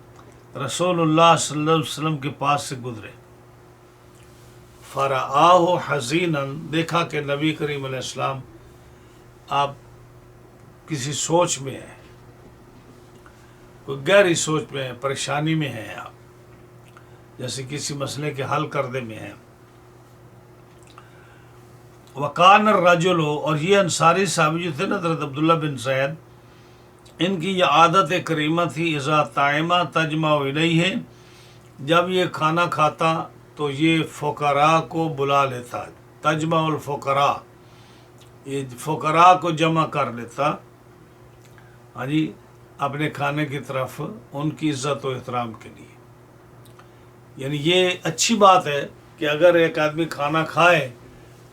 رسول اللہ صلی اللہ علیہ وسلم کے پاس سے گزرے، فرآہ حزینا، دیکھا کہ نبی کریم علیہ السلام آپ کسی سوچ میں ہیں، کوئی گہری سوچ میں ہیں، پریشانی میں ہیں آپ، جیسے کسی مسئلے کے حل کرنے میں ہیں. وکان الرجل، اور یہ انصاری صحابی جو تھے نا حضرت عبداللہ بن زید، ان کی یہ عادت کریمہ تھی، اذا طعم تجمع الیہ، جب یہ کھانا کھاتا تو یہ فقراء کو بلا لیتا، تجمع الفقراء، یہ فقراء کو جمع کر لیتا، ہاں جی، اپنے کھانے کی طرف، ان کی عزت و احترام کے لیے. یعنی یہ اچھی بات ہے کہ اگر ایک آدمی کھانا کھائے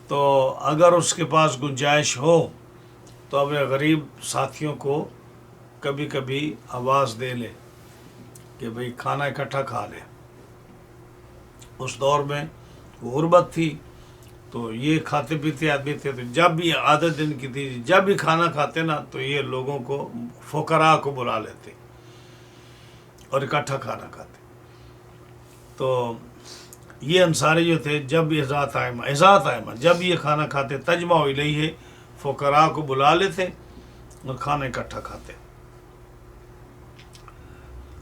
تو اگر اس کے پاس گنجائش ہو تو اپنے غریب ساتھیوں کو کبھی کبھی آواز دے لے کہ بھئی کھانا اکٹھا کھا لے. اس دور میں غربت تھی تو یہ کھاتے پیتے آدمی تھے، تو جب بھی عادت ان کی تھی، جب بھی کھانا کھاتے نا تو یہ لوگوں کو، فقراء کو بلا لیتے اور اکٹھا کھانا کھاتے. تو یہ انصاری جو تھے، جب اذا طعم، جب یہ کھانا کھاتے، تجمع الیہ، فقراء کو بلا لیتے اور کھانا اکٹھا کھاتے.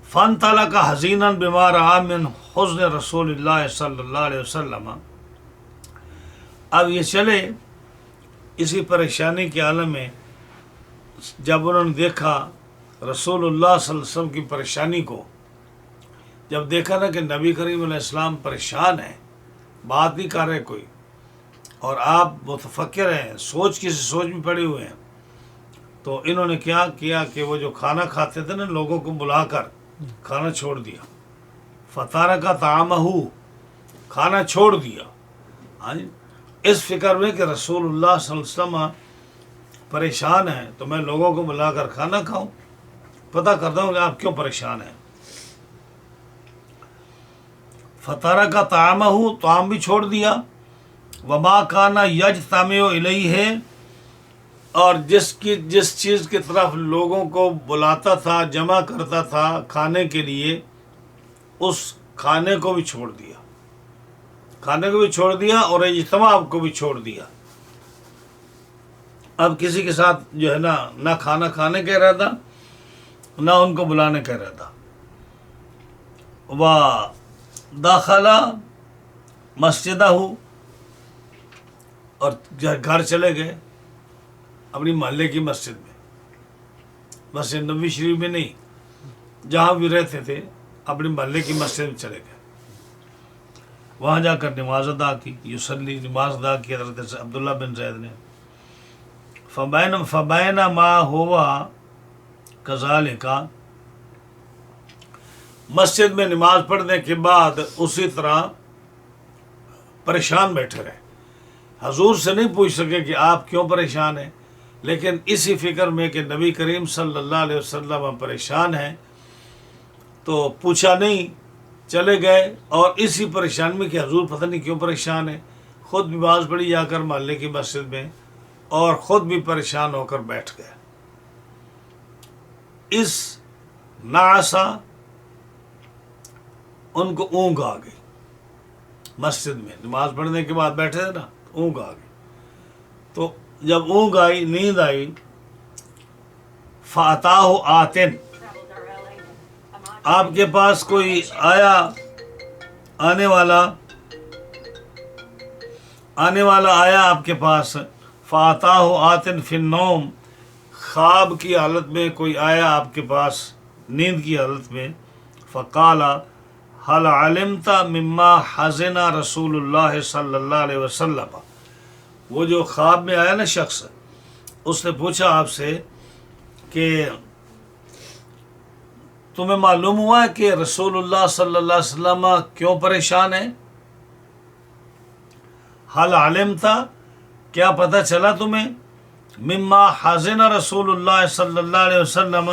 فانطلق حزینا بما رأى من حزن رسول اللہ صلی اللہ علیہ وسلم، اب یہ چلے اسی پریشانی کے عالم میں، جب انہوں نے دیکھا رسول اللہ صلی اللہ علیہ وسلم کی پریشانی کو، جب دیکھا نا کہ نبی کریم علیہ السلام پریشان ہیں، بات نہیں کر رہے کوئی، اور آپ متفکر ہیں، کسی سوچ میں پڑے ہوئے ہیں، تو انہوں نے کیا کیا کہ وہ جو کھانا کھاتے تھے نا، لوگوں کو بلا کر کھانا چھوڑ دیا. فتارک طعامہ، کھانا چھوڑ دیا، ہاں جی، اس فکر میں کہ رسول اللہ صلی اللہ علیہ وسلم پریشان ہیں تو میں لوگوں کو بلا کر کھانا کھاؤں، پتہ کرتا ہوں کہ آپ کیوں پریشان ہیں. فتارک طعامہ، طعام بھی چھوڑ دیا. وما کان یجتمع الیہ، اور جس چیز کی طرف لوگوں کو بلاتا تھا، جمع کرتا تھا کھانے کے لیے، اس کھانے کو بھی چھوڑ دیا، کھانے کو بھی چھوڑ دیا اور اجتماع کو بھی چھوڑ دیا. اب کسی کے ساتھ جو ہے نا، نہ کھانا کھانے کا ارادہ، نہ ان کو بلانے کا ارادہ. داخلہ مسجدہ، اور گھر چلے گئے اپنی محلے کی مسجد میں، مسجد نبوی شریف میں نہیں، جہاں بھی رہتے تھے اپنی محلے کی مسجد میں چلے گئے. وہاں جا کر نماز ادا کی، یصلی، نماز ادا کی حضرت عبداللہ بن زید نے. فبینما ہوا کذالک، مسجد میں نماز پڑھنے کے بعد اسی طرح پریشان بیٹھے رہے. حضور سے نہیں پوچھ سکے کہ آپ کیوں پریشان ہیں، لیکن اسی فکر میں کہ نبی کریم صلی اللہ علیہ وسلم پریشان ہیں تو پوچھا نہیں، چلے گئے. اور اسی پریشان میں کہ حضور پتہ نہیں کیوں پریشان ہیں، خود بھی نماز پڑھی جا کر محلے کی مسجد میں، اور خود بھی پریشان ہو کر بیٹھ گئے. اس نعسا، ان کو اونگ آ گئی، مسجد میں نماز پڑھنے کے بعد بیٹھے تھے نا، اونگ آ گئی. تو جب اونگ آئی، نیند آئی، فَأَتَاهُ آتٍ، آپ کے پاس کوئی آیا، آنے والا آیا آپ کے پاس. فَأَتَاهُ آتٍ فِي النَّوْمِ، خواب کی حالت میں کوئی آیا آپ کے پاس، نیند کی حالت میں. فَقَالَ هَلْ عَلِمْتَ مِمَّا حَزِنَ رسول اللہ صلی اللہ علیہ وسلم، وہ جو خواب میں آیا نا شخص، اس نے پوچھا آپ سے کہ تمہیں معلوم ہوا ہے کہ رسول اللہ صلی اللہ علیہ وسلم کیوں پریشان ہیں؟ حل علمت، کیا پتہ چلا تمہیں؟ مما حزن رسول اللہ صلی اللہ علیہ وسلم،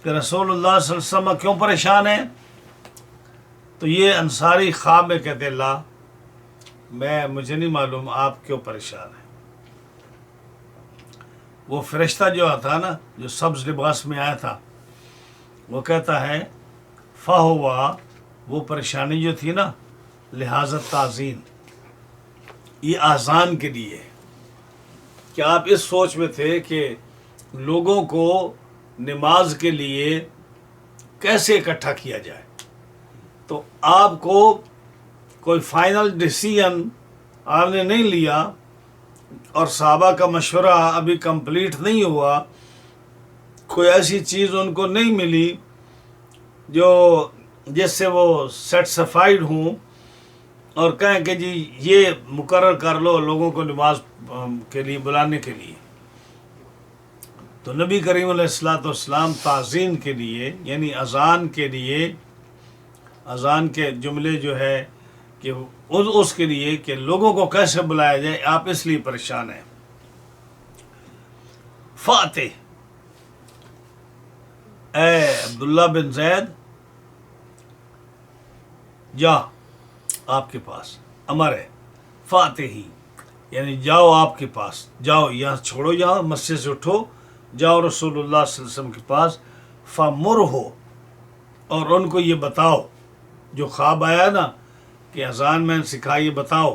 کہ رسول اللہ صلی اللہ علیہ وسلم کیوں پریشان ہیں؟ تو یہ انصاری خواب میں کہتے اللہ، مجھے نہیں معلوم آپ کیوں پریشان ہیں. وہ فرشتہ جو تھا نا، جو سبز لباس میں آیا تھا، وہ کہتا ہے فہوا، وہ پریشانی جو تھی نا، لہذا تعظیم، یہ آزان کے لیے، کہ آپ اس سوچ میں تھے کہ لوگوں کو نماز کے لیے کیسے اکٹھا کیا جائے. تو آپ کو کوئی فائنل ڈیسیژن آپ نے نہیں لیا اور صحابہ کا مشورہ ابھی کمپلیٹ نہیں ہوا, کوئی ایسی چیز ان کو نہیں ملی جو جس سے وہ سیٹسفائیڈ ہوں اور کہیں کہ جی یہ مقرر کر لو لوگوں کو نماز کے لیے بلانے کے لیے. تو نبی کریم علیہ الصلوۃ والسلام تعظیم کے لیے یعنی اذان کے لیے, اذان کے جملے جو ہے کہ اس کے لیے کہ لوگوں کو کیسے بلایا جائے, آپ اس لیے پریشان ہیں. فاتح اے عبداللہ بن زید جا آپ کے پاس, امر ہے فاتح ہی یعنی جاؤ آپ کے پاس, جاؤ یہاں چھوڑو, جاؤ مسجد سے اٹھو, جاؤ رسول اللہ صلی اللہ علیہ وسلم کے پاس. فمر ہو اور ان کو یہ بتاؤ جو خواب آیا نا کہ اذان میں سکھائیے, بتاؤ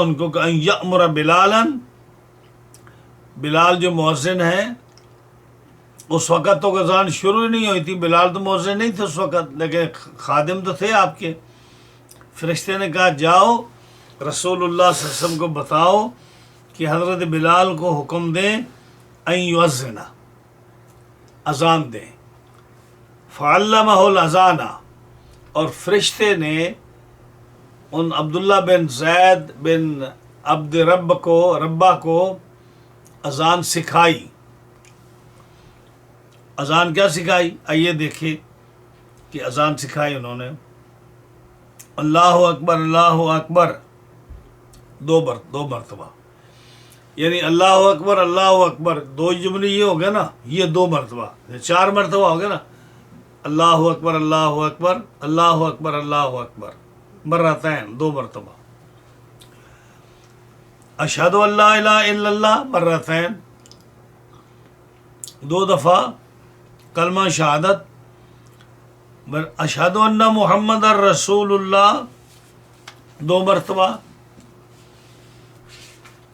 ان کو کہ ان یأمر بلالا, بلال جو مؤذن ہے اس وقت تو اذان شروع ہی نہیں ہوئی تھی, بلال تو مؤذن نہیں تھے اس وقت لیکن خادم تو تھے آپ کے. فرشتے نے کہا جاؤ رسول اللہ صلی اللہ علیہ وسلم کو بتاؤ کہ حضرت بلال کو حکم دیں ان یؤذن, اذان دیں. فعلمہ الاذان, اور فرشتے نے ان عبداللہ بن زید بن عبد ربہ کو اذان سکھائی. اذان کیا سکھائی, آئیے دیکھیں کہ اذان سکھائی انہوں نے. اللہ اکبر دو مرتبہ, یعنی اللہ اکبر دو جملے یہ ہو گیا نا, یہ 2 مرتبہ, 4 مرتبہ ہو گیا نا. اللہ اکبر اللہ اکبر مرتين 2 مرتبہ. اشہد ان لا الہ الا اللہ مرتين 2 دفعہ کلمہ شہادت. اشہد ان محمد رسول اللہ 2 مرتبہ,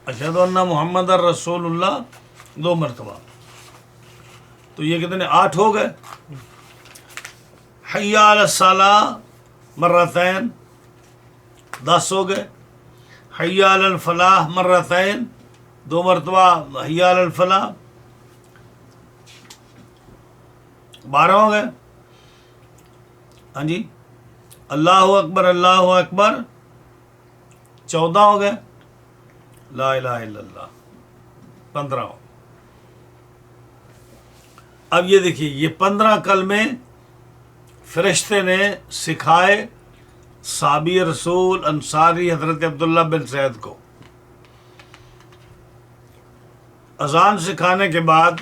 اشہد ان محمد رسول اللہ 2 مرتبہ. تو یہ کتنے 8 ہو گئے. حی علی الصلاۃ مرتين 10 ہو گئے. حی علی الفلاح مرتين 2 مرتبہ حی علی الفلاح 12 ہو گئے. ہاں جی, اللہ اکبر 14 ہو گئے. لا الہ الا اللہ 15 ہو. اب یہ دیکھیے یہ 15 کلمے فرشتے نے سکھائے صحابی رسول انصاری حضرت عبداللہ بن زید کو. اذان سکھانے کے بعد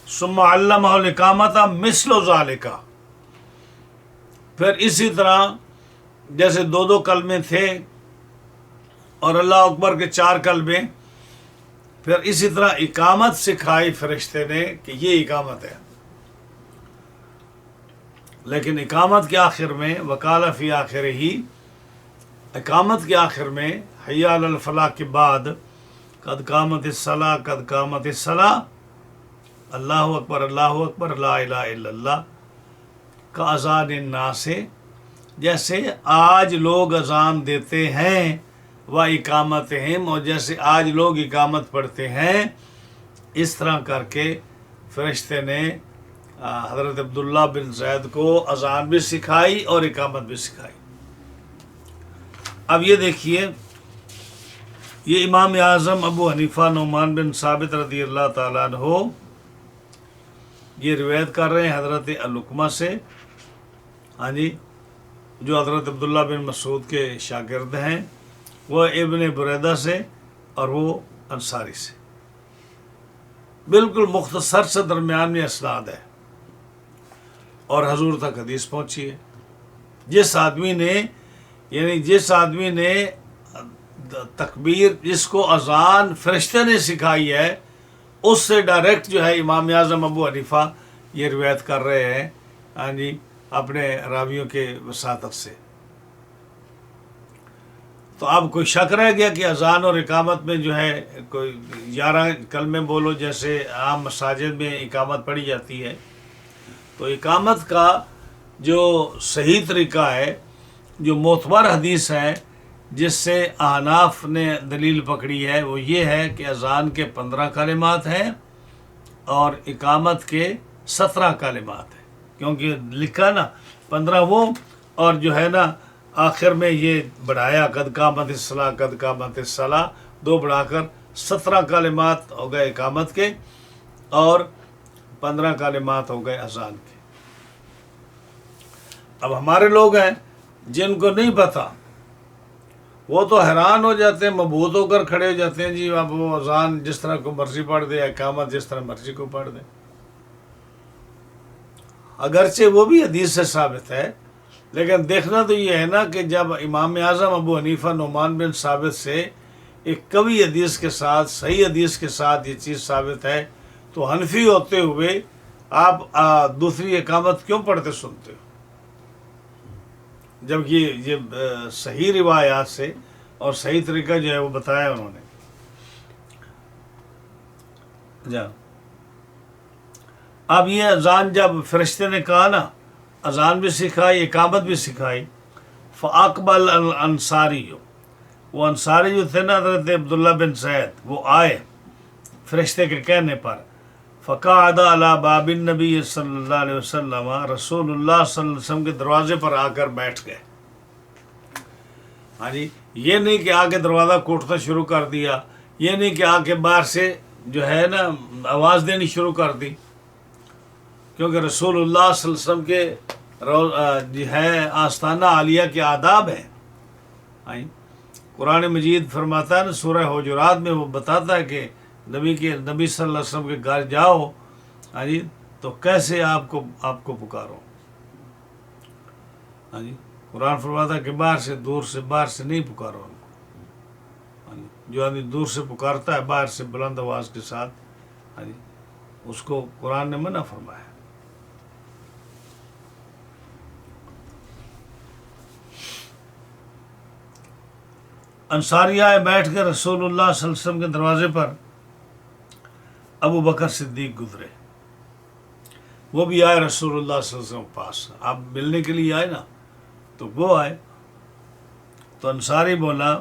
ثم علمہ الاقامۃ مثل ذالک, پھر اسی طرح جیسے 2 کلمے تھے اور اللہ اکبر کے 4 کلمے, پھر اسی طرح اقامت سکھائی فرشتے نے کہ یہ اقامت ہے. لیکن اقامت کے آخر میں وقال فی آخر ہی, اقامت کے آخر میں حی علی الفلاح کے بعد قد قامت الصلاۃ اللہ اکبر لا الہ الا اللہ کا اذان الناس, جیسے آج لوگ اذان دیتے ہیں و اقامتہم, اور جیسے آج لوگ اقامت پڑھتے ہیں, اس طرح کر کے فرشتے نے حضرت عبداللہ بن زید کو اذان بھی سکھائی اور اقامت بھی سکھائی. اب یہ دیکھیے یہ امام اعظم ابو حنیفہ نعمان بن ثابت رضی اللہ تعالیٰ عنہ یہ روایت کر رہے ہیں حضرت علقمہ سے, ہاں جی, جو حضرت عبداللہ بن مسعود کے شاگرد ہیں, وہ ابن بریدہ سے اور وہ انصاری سے. بالکل مختصر سے درمیان میں اسناد ہے اور حضور تک حدیث پہنچی ہے. جس آدمی نے تکبیر جس کو اذان فرشتے نے سکھائی ہے اس سے ڈائریکٹ جو ہے امام اعظم ابو حنیفہ یہ روایت کر رہے ہیں, ہاں جی, اپنے راویوں کے وساطت سے. تو اب کوئی شک رہ گیا کہ اذان اور اقامت میں جو ہے کوئی 11 کلمے بولو جیسے عام مساجد میں اقامت پڑھی جاتی ہے؟ تو اقامت کا جو صحیح طریقہ ہے، جو معتبر حدیث ہے جس سے احناف نے دلیل پکڑی ہے، وہ یہ ہے کہ اذان کے 15 کلمات ہیں اور اقامت کے 17 کلمات ہیں، کیونکہ لکھا نا 15 وہ، اور جو ہے نا آخر میں یہ بڑھایا قد قامت الصلاۃ قد قامت الصلاۃ، 2 بڑھا کر 17 کلمات ہو گئے اقامت کے اور 15 کلمات ہو گئے اذان کے۔ اب ہمارے لوگ ہیں جن کو نہیں پتہ، وہ تو حیران ہو جاتے ہیں، مبہوت ہو کر کھڑے ہو جاتے ہیں، جی اب وہ اذان جس طرح کو مرضی پڑھ دے، اقامت جس طرح مرضی کو پڑھ دے، اگرچہ وہ بھی حدیث سے ثابت ہے، لیکن دیکھنا تو یہ ہے نا کہ جب امام اعظم ابو حنیفہ نعمان بن ثابت سے ایک قوی حدیث کے ساتھ، صحیح حدیث کے ساتھ یہ چیز ثابت ہے، تو حنفی ہوتے ہوئے آپ دوسری اقامت کیوں پڑھتے سنتے ہو؟ جب یہ صحیح روایات سے اور صحیح طریقہ جو ہے وہ بتایا انہوں نے۔ جا اب یہ اذان جب فرشتے نے کہا نا، اذان بھی سکھائی اقامت بھی سکھائی، فاقبل الانصاری، وہ انصاری جو تھے نا حضرت عبداللہ بن سعید، وہ آئے فرشتے کے کہنے پر، فقعد علی باب النبی صلی اللہ علیہ وسلم، رسول اللہ صلی اللہ علیہ وسلم کے دروازے پر آ کر بیٹھ گئے۔ ہاں جی، یہ نہیں کہ آ کے دروازہ کوٹنا شروع کر دیا، یہ نہیں کہ آ کے باہر سے جو ہے نا آواز دینی شروع کر دی، کیونکہ رسول اللہ صلی اللہ علیہ وسلم کے جو ہے آستانہ عالیہ کے آداب ہیں۔ ہاں جی، قرآن مجید فرماتا ہے نا سورہ حجرات میں، وہ بتاتا ہے کہ نبی صلی اللہ علیہ وسلم کے گھر جاؤ، ہاں جی، تو کیسے آپ کو پکارو۔ ہاں جی، قرآن فرماتا ہے کہ باہر سے نہیں پکارو ان کو۔ ہاں جی، جو آدمی دور سے پکارتا ہے باہر سے بلند آواز کے ساتھ، ہاں جی، اس کو قرآن نے منع فرمایا۔ انصاری آئے، بیٹھ کے رسول اللہ صلی اللہ علیہ وسلم کے دروازے پر ابو بکر صدیق گزرے، وہ بھی آئے رسول اللہ صلی اللہ علیہ وسلم کے پاس، آپ ملنے کے لیے آئے نا، تو وہ آئے، تو انصاری بولا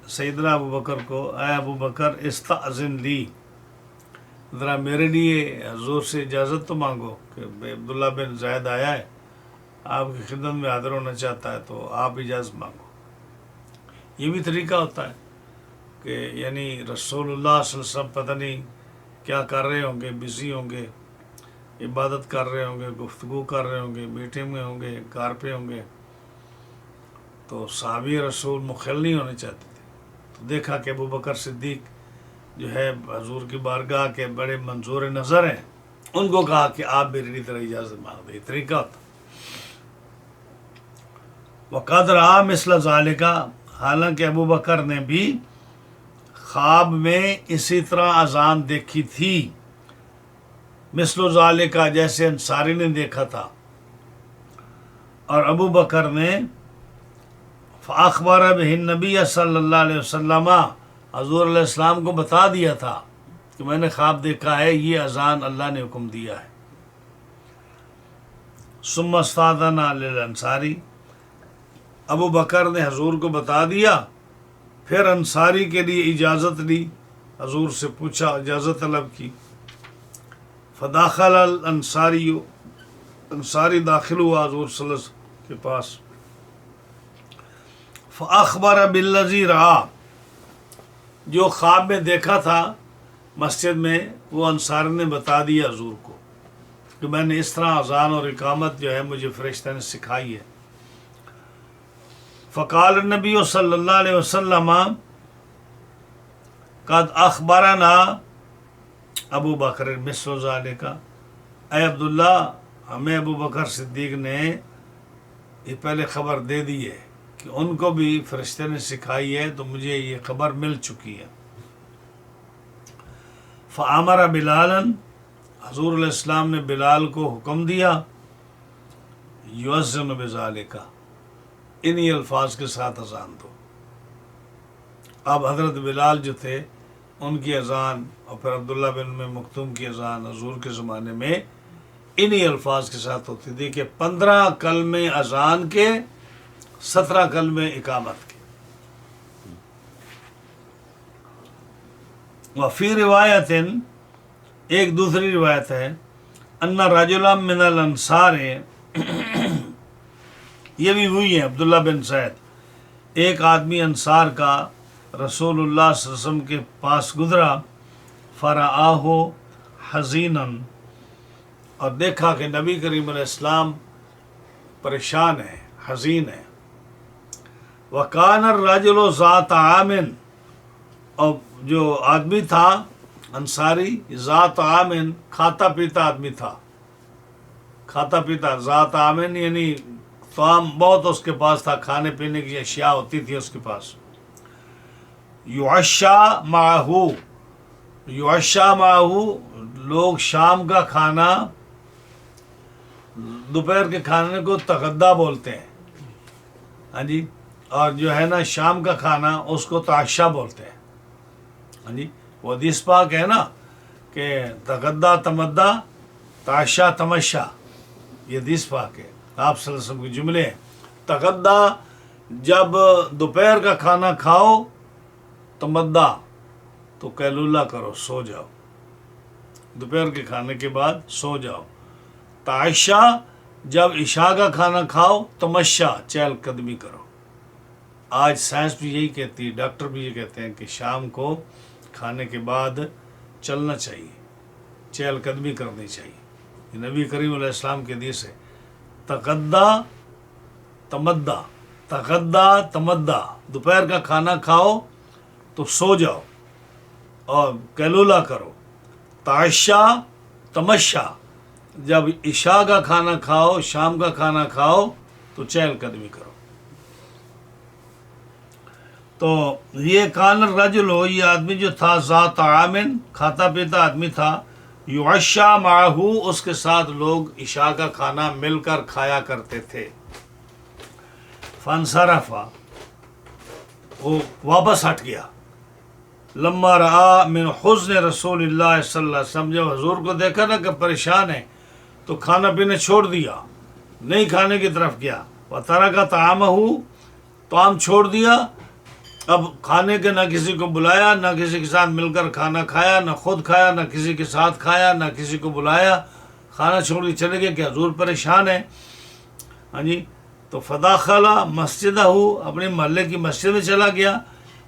سیدنا ابو بکر کو، اے ابو بکر استأذن لی، ذرا میرے لیے حضور سے اجازت تو مانگو کہ عبداللہ بن زید آیا ہے، آپ کی خدمت میں حاضر ہونا چاہتا ہے، تو آپ اجازت مانگو۔ یہ بھی طریقہ ہوتا ہے کہ یعنی رسول اللہ صلی اللہ علیہ وسلم پتہ نہیں کیا کر رہے ہوں گے، بزی ہوں گے، عبادت کر رہے ہوں گے، گفتگو کر رہے ہوں گے، میٹنگ میں ہوں گے، کار پہ ہوں گے، تو صحابی رسول مخل نہیں ہونے چاہتے تھے، تو دیکھا کہ ابو بکر صدیق جو ہے حضور کی بارگاہ کے بڑے منظور نظر ہیں، ان کو کہا کہ آپ میری طرح اجازت مانگ دیں، طریقہ ہوتا۔ وقد رآ مثل ذالک، حالانکہ ابو بکر نے بھی خواب میں اسی طرح اذان دیکھی تھی، مثل ذالک، جیسے انصاری نے دیکھا تھا، اور ابو بکر نے فاخبر بہ النبی صلی اللہ علیہ وسلم، حضور علیہ السلام کو بتا دیا تھا کہ میں نے خواب دیکھا ہے، یہ اذان اللہ نے حکم دیا ہے۔ ثم استاذن للانصاری، ابو بکر نے حضور کو بتا دیا، پھر انصاری کے لیے اجازت لی، حضور سے پوچھا، اجازت طلب کی۔ فداخل الانصاری، انصاری داخل ہوا حضور صلی اللہ علیہ وسلم کے پاس، فاخبر بالذی رآ، جو خواب میں دیکھا تھا مسجد میں، وہ انصاری نے بتا دیا حضور کو کہ میں نے اس طرح اذان اور اقامت جو ہے مجھے فرشتہ نے سکھائی ہے۔ فقال النبی صلی اللہ علیہ وسلم قد اخبرنا ابو بکر مثل ذالک، اے عبداللہ، ہمیں ابو بکر صدیق نے یہ پہلے خبر دے دی ہے کہ ان کو بھی فرشتے نے سکھائی ہے، تو مجھے یہ خبر مل چکی ہے۔ فامر بلالا، حضور علیہ السلام نے بلال کو حکم دیا، یؤذن بذالک، انہی الفاظ کے ساتھ اذان دو۔ اب حضرت بلال جو تھے ان کی اذان اور پھر عبداللہ بن مکتوم کی اذان حضور کے زمانے میں انہی الفاظ کے ساتھ ہوتی تھی کہ 15 کلمے اذان کے، 17 کلمے اقامت کے۔ وفی روایت، ایک دوسری روایت ہے، ان رجلا من الانصار، یہ بھی ہوئی ہے عبداللہ بن سعید، ایک آدمی انصار کا رسول اللہ صلی اللہ علیہ وسلم کے پاس گزرا، فرآہ حزینا، اور دیکھا کہ نبی کریم علیہ السلام پریشان ہے، حزین ہے۔ وکان الرجل ذات عام، اور جو آدمی تھا انصاری ذات عام، کھاتا پیتا آدمی تھا، کھاتا پیتا، ذات عام یعنی طعام بہت اس کے پاس تھا، کھانے پینے کی اشیاء ہوتی تھی اس کے پاس۔ یعشا معہو، یعشا معہو، لوگ شام کا کھانا، دوپہر کے کھانے کو تغدہ بولتے ہیں، ہاں جی، اور جو ہے نا شام کا کھانا اس کو تعشا بولتے ہیں، ہاں جی۔ وہ حدیث پاک ہے نا کہ تغدہ تمدہ تعشا تمشا، یہ حدیث پاک ہے، آپ صلی اللہ علیہ وسلم کے جملے ہیں۔ تغدہ جب دوپہر کا کھانا کھاؤ، تمدہ تو قیلولہ کرو، سو جاؤ، دوپہر کے کھانے کے بعد سو جاؤ۔ تعشا جب عشاء کا کھانا کھاؤ، تمشا چہل قدمی کرو۔ آج سائنس بھی یہی کہتی ہے، ڈاکٹر بھی یہ کہتے ہیں کہ شام کو کھانے کے بعد چلنا چاہیے، چہل قدمی کرنی چاہیے، یہ نبی کریم علیہ السلام کے حدیث ہے۔ تغدہ تمدہ، تغدہ تمدہ، دوپہر کا کھانا کھاؤ تو سو جاؤ اور قیلولہ کرو۔ تعشا تمشا، جب عشاء کا کھانا کھاؤ، شام کا کھانا کھاؤ تو چہل قدمی کرو۔ تو یہ کان الرجل، یہ آدمی جو تھا، ذات عامن، کھاتا پیتا آدمی تھا، یعشا معہو، اس کے ساتھ لوگ عشاء کا کھانا مل کر کھایا کرتے تھے۔ فانصرف، وہ واپس ہٹ گیا۔ لما رآ من حزن رسول اللہ صلی اللہ علیہ وسلم، جب حضور کو دیکھا نا کہ پریشان ہے تو کھانا پینا چھوڑ دیا، نہیں کھانے کی طرف گیا۔ وترک طعامہ، طعام چھوڑ دیا، اب کھانے کے نہ کسی کو بلایا، نہ کسی کے ساتھ مل کر کھانا کھایا، نہ خود کھایا، نہ کسی کے ساتھ کھایا، نہ کسی کو بلایا، کھانا چھوڑ کے چلے گئے کہ حضور پریشان ہے، ہاں جی۔ تو فداخل مسجدہ، اپنے محلے کی مسجد میں چلا گیا،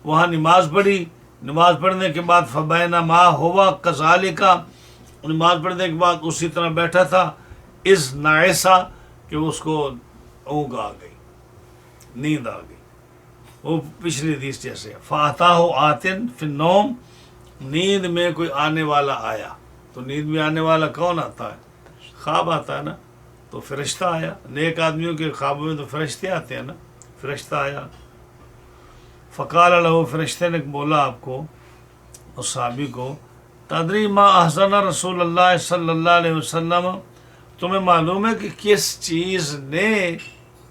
وہاں نماز پڑھی، نماز پڑھنے کے بعد فبینما ہوا کذالک، نماز پڑھنے کے بعد اسی طرح بیٹھا تھا، اذ نعسا، کہ اس کو اونگ آ گئی، نیند آ گئی، وہ پچھلی حدیث جیسے۔ فاتاہ آتن فی النوم، نیند میں کوئی آنے والا آیا، تو نیند میں آنے والا کون آتا ہے؟ خواب آتا ہے نا، تو فرشتہ آیا۔ نیک آدمیوں کے خوابوں میں تو فرشتے آتے ہیں نا، فرشتہ آیا۔ فقال له، فرشتے نے بولا آپ کو، اس صحابی کو، تدری ما احزن رسول اللہ صلی اللہ علیہ وسلم، تمہیں معلوم ہے کہ کس چیز نے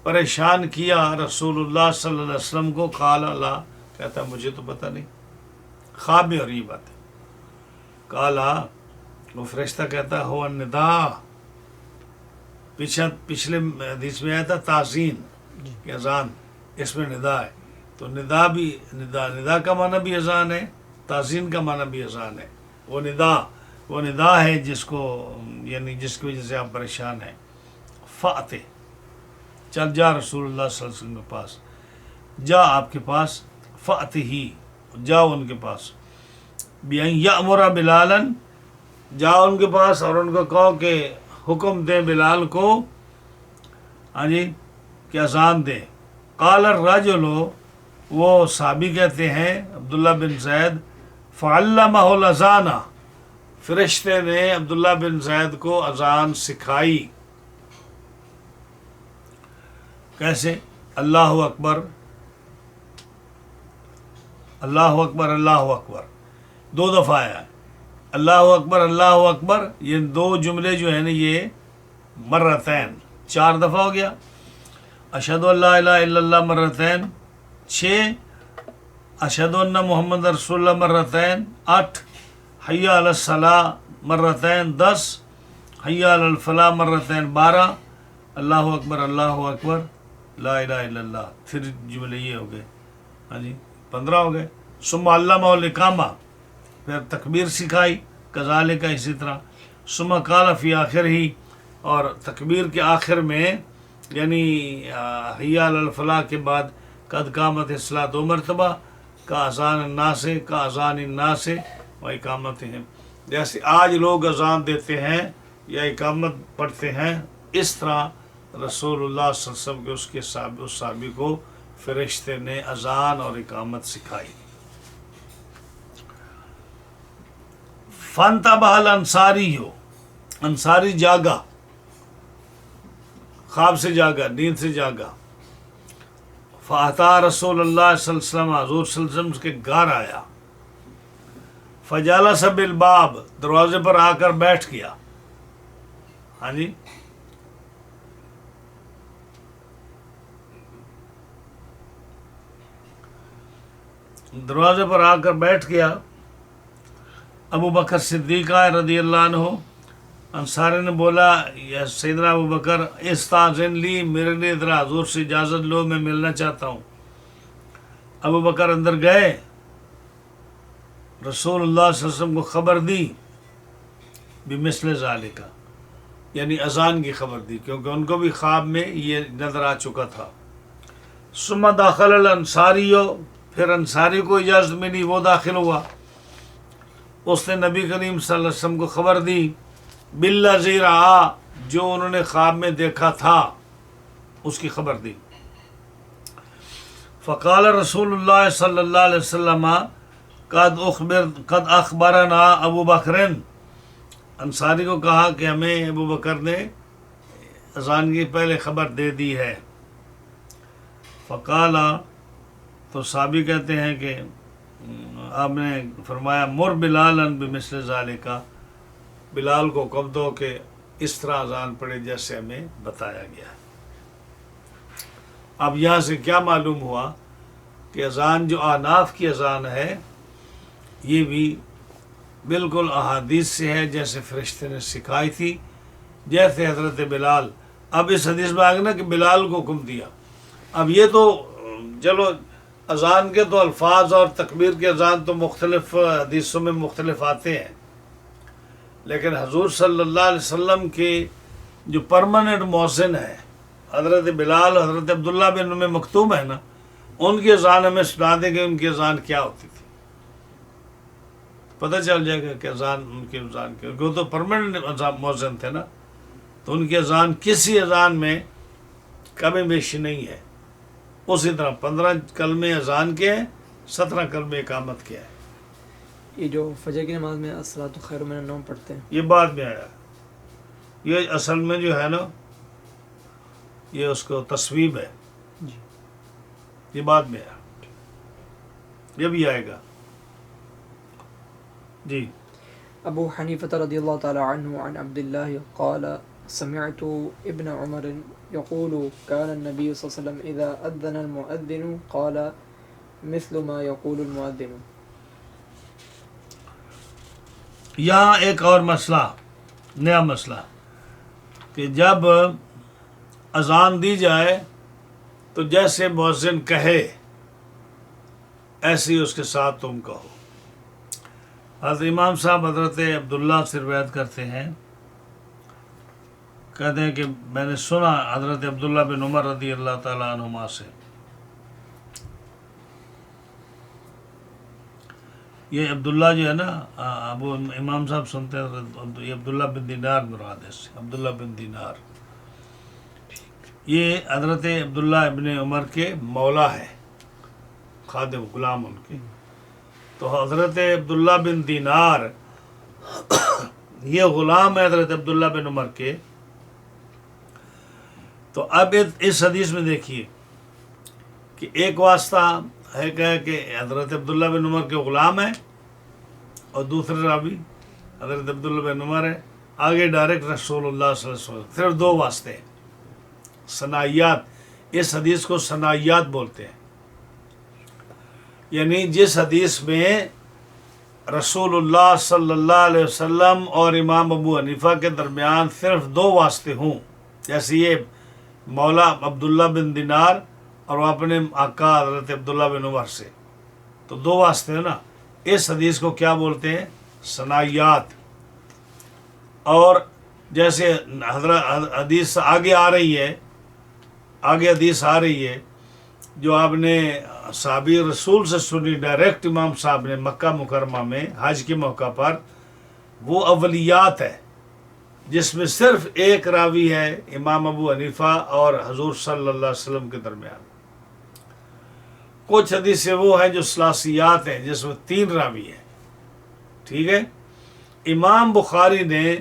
پریشان کیا رسول اللہ صلی اللہ علیہ وسلم کو؟ قال لا، کہتا مجھے تو پتہ نہیں، خواب میں اور یہ بات ہے۔ قالا، وہ فرشتہ کہتا ہو النداء، پچھلے حدیث میں آیا تھا تعزین کہ اذان، اس میں ندا ہے، تو ندا بھی، ندا کا معنی بھی اذان ہے، تعزین کا معنی بھی اذان ہے۔ وہ ندا ہے جس کو، یعنی جس کی وجہ سے آپ پریشان ہیں۔ فاتح، چل جا رسول اللہ صلی اللہ علیہ وسلم کے پاس، جا آپ کے پاس، فاتحی، جاؤ ان کے پاس، بیان یامر بلالا، جاؤ ان کے پاس اور ان کو کہو کہ حکم دیں بلال کو، ہاں جی، کہ اذان دے۔ قال الرجل، وہ صحابی کہتے ہیں عبداللہ بن زید، فعلمہ الاذان، فرشتے نے عبداللہ بن زید کو اذان سکھائی۔ کیسے؟ اللہ اکبر اللہ اکبر اللہ اکبر، 2 دفعہ آیا ہے، اللہ اکبر اللہ اکبر، یہ 2 جملے جو ہیں نا یہ مرتین، 4 دفعہ ہو گیا۔ اشہد ان لا الہ الا اللہ مرتین 6، اشہد ان محمد رسول اللہ مرتین 8، حی علی الصلاۃ مرتین 10، حی علی الفلاح مرتین 12، اللہ اکبر لا الہ الا اللہ، پھر جملے یہ ہو گئے، ہاں جی 15 ہو گئے۔ ثم علمہ الاقامہ، پھر تکبیر سکھائی، کذالک اسی طرح، ثم قال فی آخر ہی، اور تکبیر کے آخر میں یعنی حی علی الفلاح کے بعد قد قامت الصلاۃ 2 مرتبہ، کا اذان الناس کا اذان الناس و اقامتہم، جیسے آج لوگ اذان دیتے ہیں یا اقامت پڑھتے ہیں، اس طرح رسول اللہ صلی اللہ علیہ وسلم کے اس صحابی کو فرشتے نے اذان اور اقامت سکھائی۔ فانتبہ الانصاری ہو، انصاری جاگا، خواب سے جاگا، نیند سے جاگا، فاتا رسول اللہ صلی اللہ علیہ وسلم، حضور صلی اللہ علیہ وسلم کے گھر آیا، فجالس بالباب، دروازے پر آ کر بیٹھ گیا، ہاں جی دروازے پر آ کر بیٹھ گیا۔ ابو بکر صدیق رضی اللہ عنہ، انصاری نے بولا یا سیدنا ابو بکر استاذن لی، میرے لیے ذرا حضور سے اجازت لو، میں ملنا چاہتا ہوں۔ ابو بکر اندر گئے، رسول اللہ صلی اللہ علیہ وسلم کو خبر دی بمثل ذالک، یعنی اذان کی خبر دی، کیونکہ ان کو بھی خواب میں یہ نظر آ چکا تھا۔ ثم داخل الانصاری، پھر انصاری کو اجازت ملی، وہ داخل ہوا، اس نے نبی کریم صلی اللہ علیہ وسلم کو خبر دی بالذی رآ، جو انہوں نے خواب میں دیکھا تھا اس کی خبر دی۔ فقال رسول اللہ صلی اللہ علیہ وسلم قد اخبرنا ابو بکر، انصاری کو کہا کہ ہمیں ابو بکر نے اذان کی پہلے خبر دے دی ہے۔ فقال، تو صحابی کہتے ہیں کہ آپ نے فرمایا مر بلالا بمثل ذالک، بلال کو کب دو کہ اس طرح اذان پڑھے جیسے ہمیں بتایا گیا ہے۔ اب یہاں سے کیا معلوم ہوا کہ اذان جو احناف کی اذان ہے یہ بھی بالکل احادیث سے ہے، جیسے فرشتے نے سکھائی تھی، جیسے حضرت بلال۔ اب اس حدیث میں آگے نا کہ بلال کو حکم دیا، اب یہ تو چلو اذان کے تو الفاظ اور تکبیر کے اذان تو مختلف حدیثوں میں مختلف آتے ہیں، لیکن حضور صلی اللہ علیہ وسلم کے جو پرماننٹ مؤذن ہے حضرت بلال، حضرت عبداللہ بن ام مکتوم ہے نا، ان کی اذان ہمیں سنا دیں گے ان کی اذان کیا ہوتی تھی، پتہ چل جائے گا کہ اذان ان کی اذان کی، وہ تو پرماننٹ مؤذن تھے نا، تو ان کی اذان کسی اذان میں کمی بیشی نہیں ہے۔ اسی طرح 15 کلمے اذان کے ہیں، 17 کلمے اقامت کے ہیں۔ یہ جو فجر کی نماز میں الصلاۃ خیر من النوم پڑھتے ہیں، یہ بعد میں آیا، یہ اصل میں جو ہے نا یہ اس کو تصویب ہے، جی یہ بعد میں آیا، یہ بھی آئے گا۔ جی ابو حنیفہ رضی اللہ تعالی عنہ عن عبد اللہ قال سمعت ابن عمر يقول كان النبي صلى الله عليه وسلم اذا اذن المؤذن قال مثل ما يقول المؤذن۔ یہاں ایک اور مسئلہ، نیا مسئلہ، کہ جب اذان دی جائے تو جیسے مؤذن کہے ایسے ہی اس کے ساتھ تم کہو۔ حضرت امام صاحب حضرت عبداللہ سے روایت کرتے ہیں، کہتے ہیں کہ میں نے سنا حضرت عبداللہ بن عمر رضی اللہ تعالیٰ عنہما سے، یہ عبداللہ جو ہے نا ابو امام صاحب سنتے ہیں، یہ عبداللہ بن دینار مراد ہے، عبداللہ بن دینار، یہ حضرت عبداللہ ابن عمر کے مولا ہے، خادم غلام ان کے۔ تو حضرت عبداللہ بن دینار یہ غلام ہے حضرت عبداللہ بن عمر کے۔ تو اب اس حدیث میں دیکھیے کہ ایک واسطہ ہے کہ حضرت عبداللہ بن عمر کے غلام ہے، اور دوسرے راوی حضرت عبداللہ بن عمر ہے، آگے ڈائریکٹ رسول اللہ صلی اللہ علیہ وسلم، صرف 2 واسطے ہیں، ثنائیات، اس حدیث کو ثنائیات بولتے ہیں۔ یعنی جس حدیث میں رسول اللہ صلی اللہ علیہ وسلم اور امام ابو حنیفہ کے درمیان صرف 2 واسطے ہوں، جیسے یہ مولا عبداللہ بن دینار اور وہ اپنے آقا حضرت عبداللہ بن عمر سے، تو 2 واسطے ہیں نا، اس حدیث کو کیا بولتے ہیں؟ ثنائیات۔ اور جیسے حضرت حدیث آگے آ رہی ہے، آگے حدیث آ رہی ہے جو آپ نے صحابی رسول سے سنی ڈائریکٹ امام صاحب نے مکہ مکرمہ میں حج کے موقع پر، وہ اولیات ہے جس میں صرف ایک راوی ہے امام ابو حنیفہ اور حضور صلی اللہ علیہ وسلم کے درمیان۔ کچھ حدیثیں وہ ہیں جو ثلاثیات ہیں جس میں 3 راوی ہیں، ٹھیک ہے۔ امام بخاری نے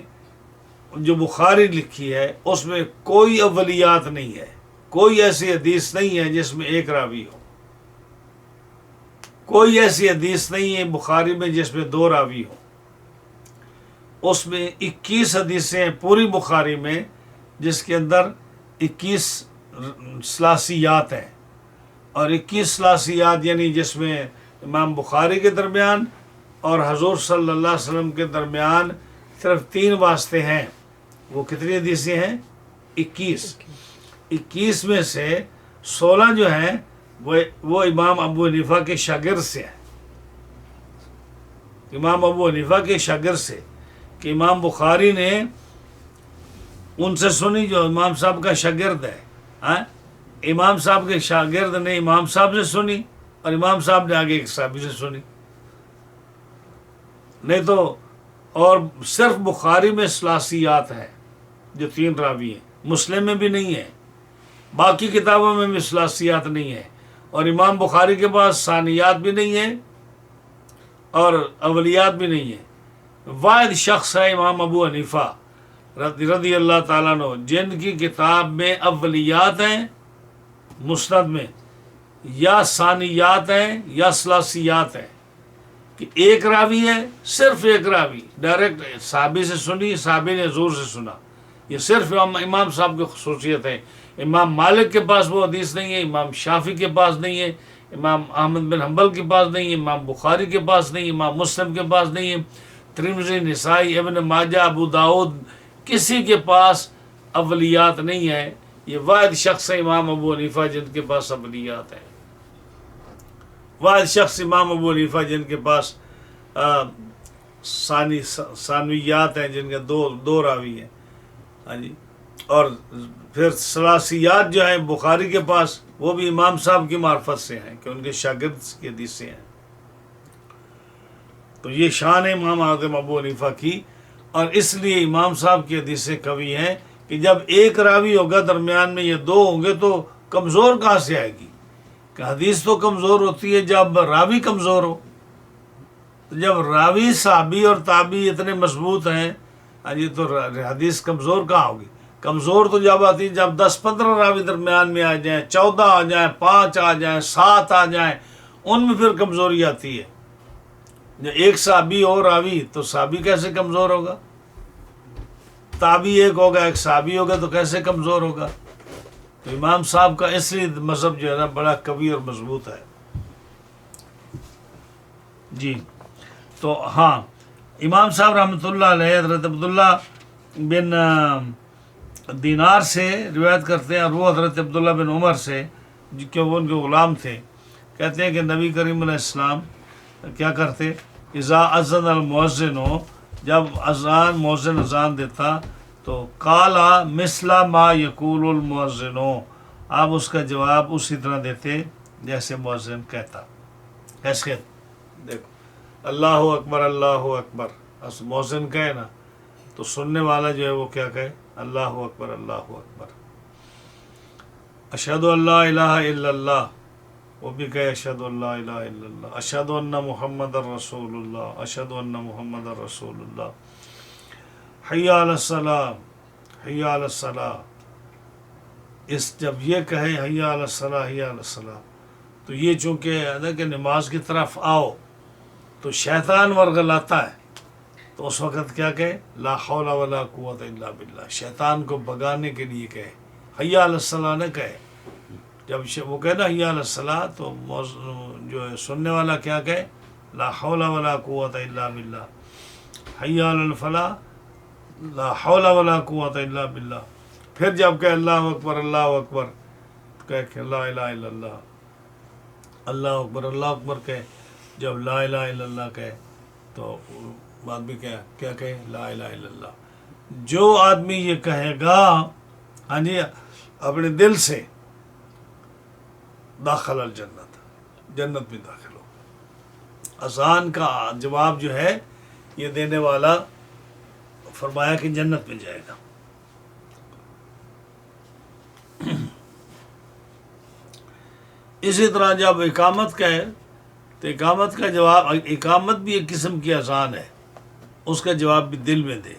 جو بخاری لکھی ہے اس میں کوئی اولیات نہیں ہے، کوئی ایسی حدیث نہیں ہے جس میں 1 راوی ہو، کوئی ایسی حدیث نہیں ہے بخاری میں جس میں 2 راوی ہوں۔ اس میں 21 حدیثیں ہیں پوری بخاری میں جس کے اندر 21 ثلاثیات ہیں، اور 21 ثلاثیات یعنی جس میں امام بخاری کے درمیان اور حضور صلی اللہ علیہ وسلم کے درمیان صرف 3 واسطے ہیں۔ وہ کتنی حدیثیں ہیں؟ 21 میں سے 16 جو ہیں وہ امام ابو حنیفہ کے شاگرد سے ہیں، امام ابو حنیفہ کے شاگرد سے، کہ امام بخاری نے ان سے سنی جو امام صاحب کا شاگرد ہے، ہاں، امام صاحب کے شاگرد نے امام صاحب سے سنی اور امام صاحب نے آگے ایک صحابی سے سنی۔ نہیں تو اور صرف بخاری میں ثلاثیات ہیں جو 3 راوی ہیں، مسلم میں بھی نہیں ہے، باقی کتابوں میں بھی ثلاثیات نہیں ہے، اور امام بخاری کے پاس ثانیات بھی نہیں ہے اور اولیات بھی نہیں ہے۔ واحد شخص ہے امام ابو حنیفہ رضی اللہ تعالیٰ عنہ جن کی کتاب میں اولیات ہیں مسند میں، یا ثانیات ہیں یا ثلاثیات ہیں، کہ 1 راوی ہے، صرف 1 راوی ڈائریکٹ صحابی سے سنی، صحابی نے حضور سے سنا۔ یہ صرف امام صاحب کی خصوصیت ہے۔ امام مالک کے پاس وہ حدیث نہیں ہے، امام شافعی کے پاس نہیں ہے، امام احمد بن حنبل کے پاس نہیں ہے، امام بخاری کے پاس نہیں ہے، امام مسلم کے پاس نہیں ہے، ترمذی، نسائی، ابن ماجہ، ابو داؤد، کسی کے پاس اولیات نہیں ہے۔ یہ واحد شخص ہے امام ابو حنیفہ جن کے پاس اولیات ہیں، واحد شخص امام ابو حنیفہ جن کے پاس ثانویات ہیں، جن کے 2 راوی ہیں، ہاں جی۔ اور پھر ثلاثیات جو ہیں بخاری کے پاس، وہ بھی امام صاحب کی معرفت سے ہیں کہ ان کے شاگرد کی حدیثیں ہیں۔ تو یہ شان ہے امام اعظم ابو حنیفہ کی، اور اس لیے امام صاحب کی حدیثیں قوی ہیں کہ جب 1 راوی ہوگا درمیان میں یہ 2 ہوں گے تو کمزور کہاں سے آئے گی؟ کہ حدیث تو کمزور ہوتی ہے جب راوی کمزور ہو، تو جب راوی صحابی اور تابعی اتنے مضبوط ہیں، ہاں جی، تو حدیث کمزور کہاں ہوگی؟ کمزور تو جب آتی ہے جب 10-15 راوی درمیان میں آ جائیں، 14 آ جائیں، 5 آ جائیں، 7 آ جائیں، ان میں پھر کمزوری آتی ہے۔ جو 1 صحابی اور راوی، تو صحابی کیسے کمزور ہوگا؟ تابعی 1 ہوگا، 1 صحابی ہوگا، تو کیسے کمزور ہوگا؟ تو امام صاحب کا اس لیے مذہب جو ہے نا بڑا قوی اور مضبوط ہے۔ جی، تو ہاں، امام صاحب رحمۃ اللہ علیہ حضرت عبداللہ بن دینار سے روایت کرتے ہیں، اور وہ حضرت عبداللہ بن عمر سے، کہ وہ ان کے غلام تھے، کہتے ہیں کہ نبی کریم علیہ السلام کیا کرتے؟ اذا اذن المؤذن، جب مؤذن اذان دیتا تو قالا مثل ما یقول المؤذن، آپ اس کا جواب اسی طرح دیتے جیسے مؤذن کہتا۔ کیسے؟ دیکھو، اللہ اکبر اللہ اکبر، مؤذن کہے نا تو سننے والا جو ہے وہ کیا کہے؟ اللہ اکبر اللہ اکبر۔ اشہد ان لا الہ الا اللہ، وہ بھی کہے اشہد ان لا الہ الا اللہ، اشہد ان محمد رسول اللہ، اشہد ان محمد رسول اللہ، حی علی الصلاۃ، حی علی الصلاۃ۔ جب یہ کہے حی علی الصلاۃ، حی علی الصلاۃ، تو یہ چونکہ ہے کہ نماز کی طرف آؤ، تو شیطان ورغلاتا ہے، تو اس وقت کیا کہے؟ لا حول ولا قوت الا باللہ، شیطان کو بگانے کے لیے کہے، حی علی الصلاۃ نہ کہے، جب وہ کہے نا حی علی الصلاۃ تو جو ہے سننے والا کیا کہے لا حول ولا قوت الا باللہ، حی علی الفلاح لا حول ولا قوت الا باللہ. پھر جب کہ اللہ اکبر کہہ کہ لا الہ الا اللہ، اللہ اکبر کہے. جب لا الہ الا اللہ کہے تو بعد بھی کیا کہے لا الہ الا اللہ. جو آدمی یہ کہے گا ہاں جی اپنے دل سے، داخل الجنت، جنت میں داخل ہو. اذان کا جواب جو ہے یہ دینے والا فرمایا کہ جنت میں جائے گا. اسی طرح جب اقامت کا ہے تو اقامت کا جواب، اقامت بھی ایک قسم کی اذان ہے، اس کا جواب بھی دل میں دے.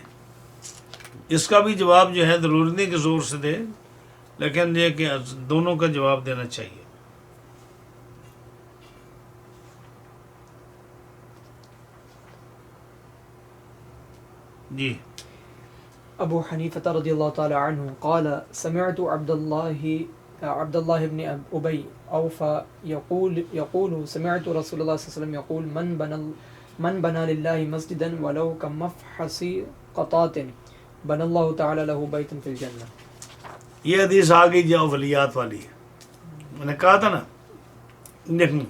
اس کا بھی جواب جو ہے ضروری نہیں کہ زور سے دے، لیکن یہ کہ دونوں کا جواب دینا چاہیے. جی أبو حنيفة رضي الله تعالى عنه قال سمعت عبد الله بن أبي أوفى يقول سمعت رسول الله صلى الله عليه وسلم يقول من بنى لله مسجدا ولو كمفحص قطات بنى الله تعالى له بيتا في الجنة. یہ حدیث آ گئی جو ولیات والی ہے. میں نے کہا تھا نا، دیکھیں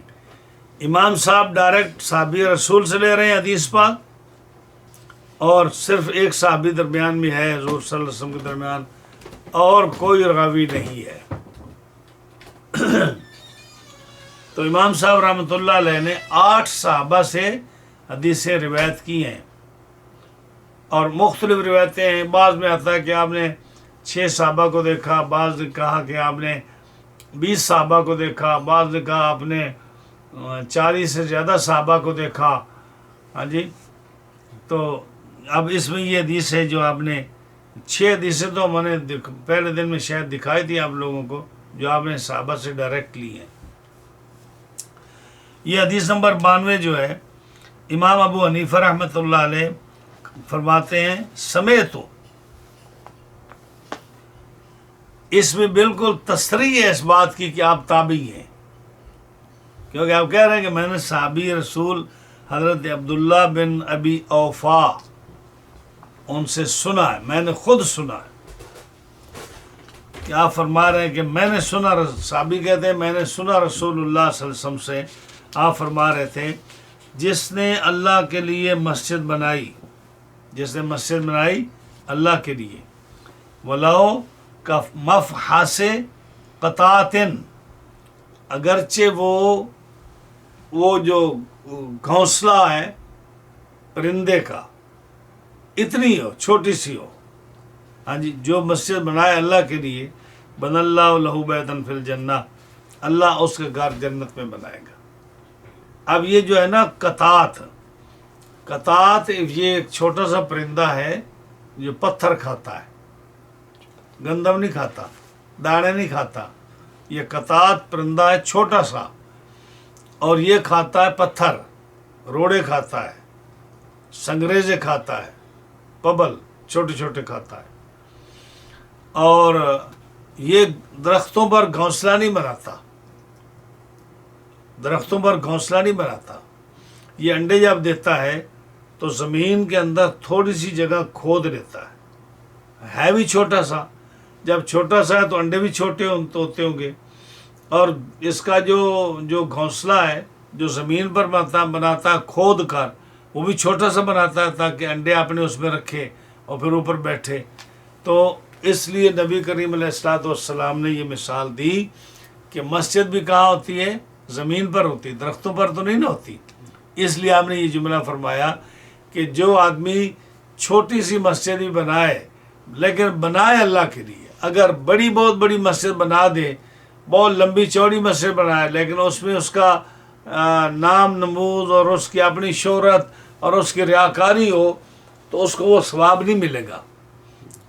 امام صاحب ڈائریکٹ صحابی رسول سے لے رہے ہیں حدیث پاک، اور صرف ایک صحابی درمیان میں ہے حضور صلی اللہ علیہ وسلم کے درمیان، اور کوئی راوی نہیں ہے. تو امام صاحب رحمۃ اللہ علیہ نے 8 صحابہ سے حدیثیں روایت کی ہیں، اور مختلف روایتیں ہیں. بعض میں آتا ہے کہ آپ نے 6 صحابہ کو دیکھا، بعض نے کہا کہ آپ نے 20 صحابہ کو دیکھا، بعض نے کہا آپ نے 40 سے زیادہ صحابہ کو دیکھا. ہاں جی، تو اب اس میں یہ حدیث ہے جو آپ نے 6 حدیثیں تو میں نے پہلے دن میں شاید دکھائی تھی آپ لوگوں کو، جو آپ نے صحابہ سے ڈائریکٹ لی ہیں. یہ حدیث نمبر 92 جو ہے، امام ابو حنیفہ رحمۃ اللہ علیہ فرماتے ہیں سمیت، اس میں بالکل تصریح ہے اس بات کی کہ آپ تابعی ہیں، کیونکہ آپ کہہ رہے ہیں کہ میں نے صحابی رسول حضرت عبداللہ بن ابی اوفا ان سے سنا ہے، میں نے خود سنا ہے. کہ آپ فرما رہے ہیں کہ میں نے سنا، صحابی کہتے ہیں میں نے سنا رسول اللہ صلی اللہ علیہ وسلم سے. آپ فرما رہے تھے جس نے اللہ کے لیے مسجد بنائی، جس نے مسجد بنائی اللہ کے لیے، ولو کمفحص قطات، اگرچہ وہ جو گھونسلہ ہے پرندے کا اتنی ہو، چھوٹی سی ہو، ہاں جی، جو مسجد بنائے اللہ کے لیے، بن اللہ لہ بیتا فی الجنہ، اللہ اس کا گھر جنت میں بنائے گا. اب یہ جو ہے نا قطات یہ ایک چھوٹا سا پرندہ ہے جو پتھر کھاتا ہے، گندم نہیں کھاتا، دانے نہیں کھاتا. یہ قطات پرندہ ہے چھوٹا سا، اور یہ کھاتا ہے پتھر، روڑے کھاتا ہے، سنگریزے کھاتا ہے، پبل چھوٹے چھوٹے کھاتا ہے. اور یہ درختوں پر گھونسلہ نہیں بناتا، درختوں پر گھونسلہ نہیں بناتا. یہ انڈے جب دیتا ہے تو زمین کے اندر تھوڑی سی جگہ کھود لیتا ہے بھی چھوٹا سا. جب چھوٹا سا ہے تو انڈے بھی چھوٹے ہوتے ہوں گے، اور اس کا جو گھونسلہ ہے جو زمین پر بناتا ہے کھود کر، وہ بھی چھوٹا سا بناتا ہے تاکہ انڈے اپنے اس میں رکھے اور پھر اوپر بیٹھے. تو اس لیے نبی کریم علیہ الصلوۃ والسلام نے یہ مثال دی کہ مسجد بھی کہاں ہوتی ہے؟ زمین پر ہوتی، درختوں پر تو نہیں نہ ہوتی. اس لیے آپ نے یہ جملہ فرمایا کہ جو آدمی چھوٹی سی مسجد بھی بنائے لیکن بنائے اللہ کے لیے، اگر بہت بڑی مسجد بنا دے، بہت لمبی چوڑی مسجد بنائے، لیکن اس میں اس کا نام نمود اور اس کی اپنی شہرت اور اس کی ریاکاری ہو، تو اس کو وہ ثواب نہیں ملے گا.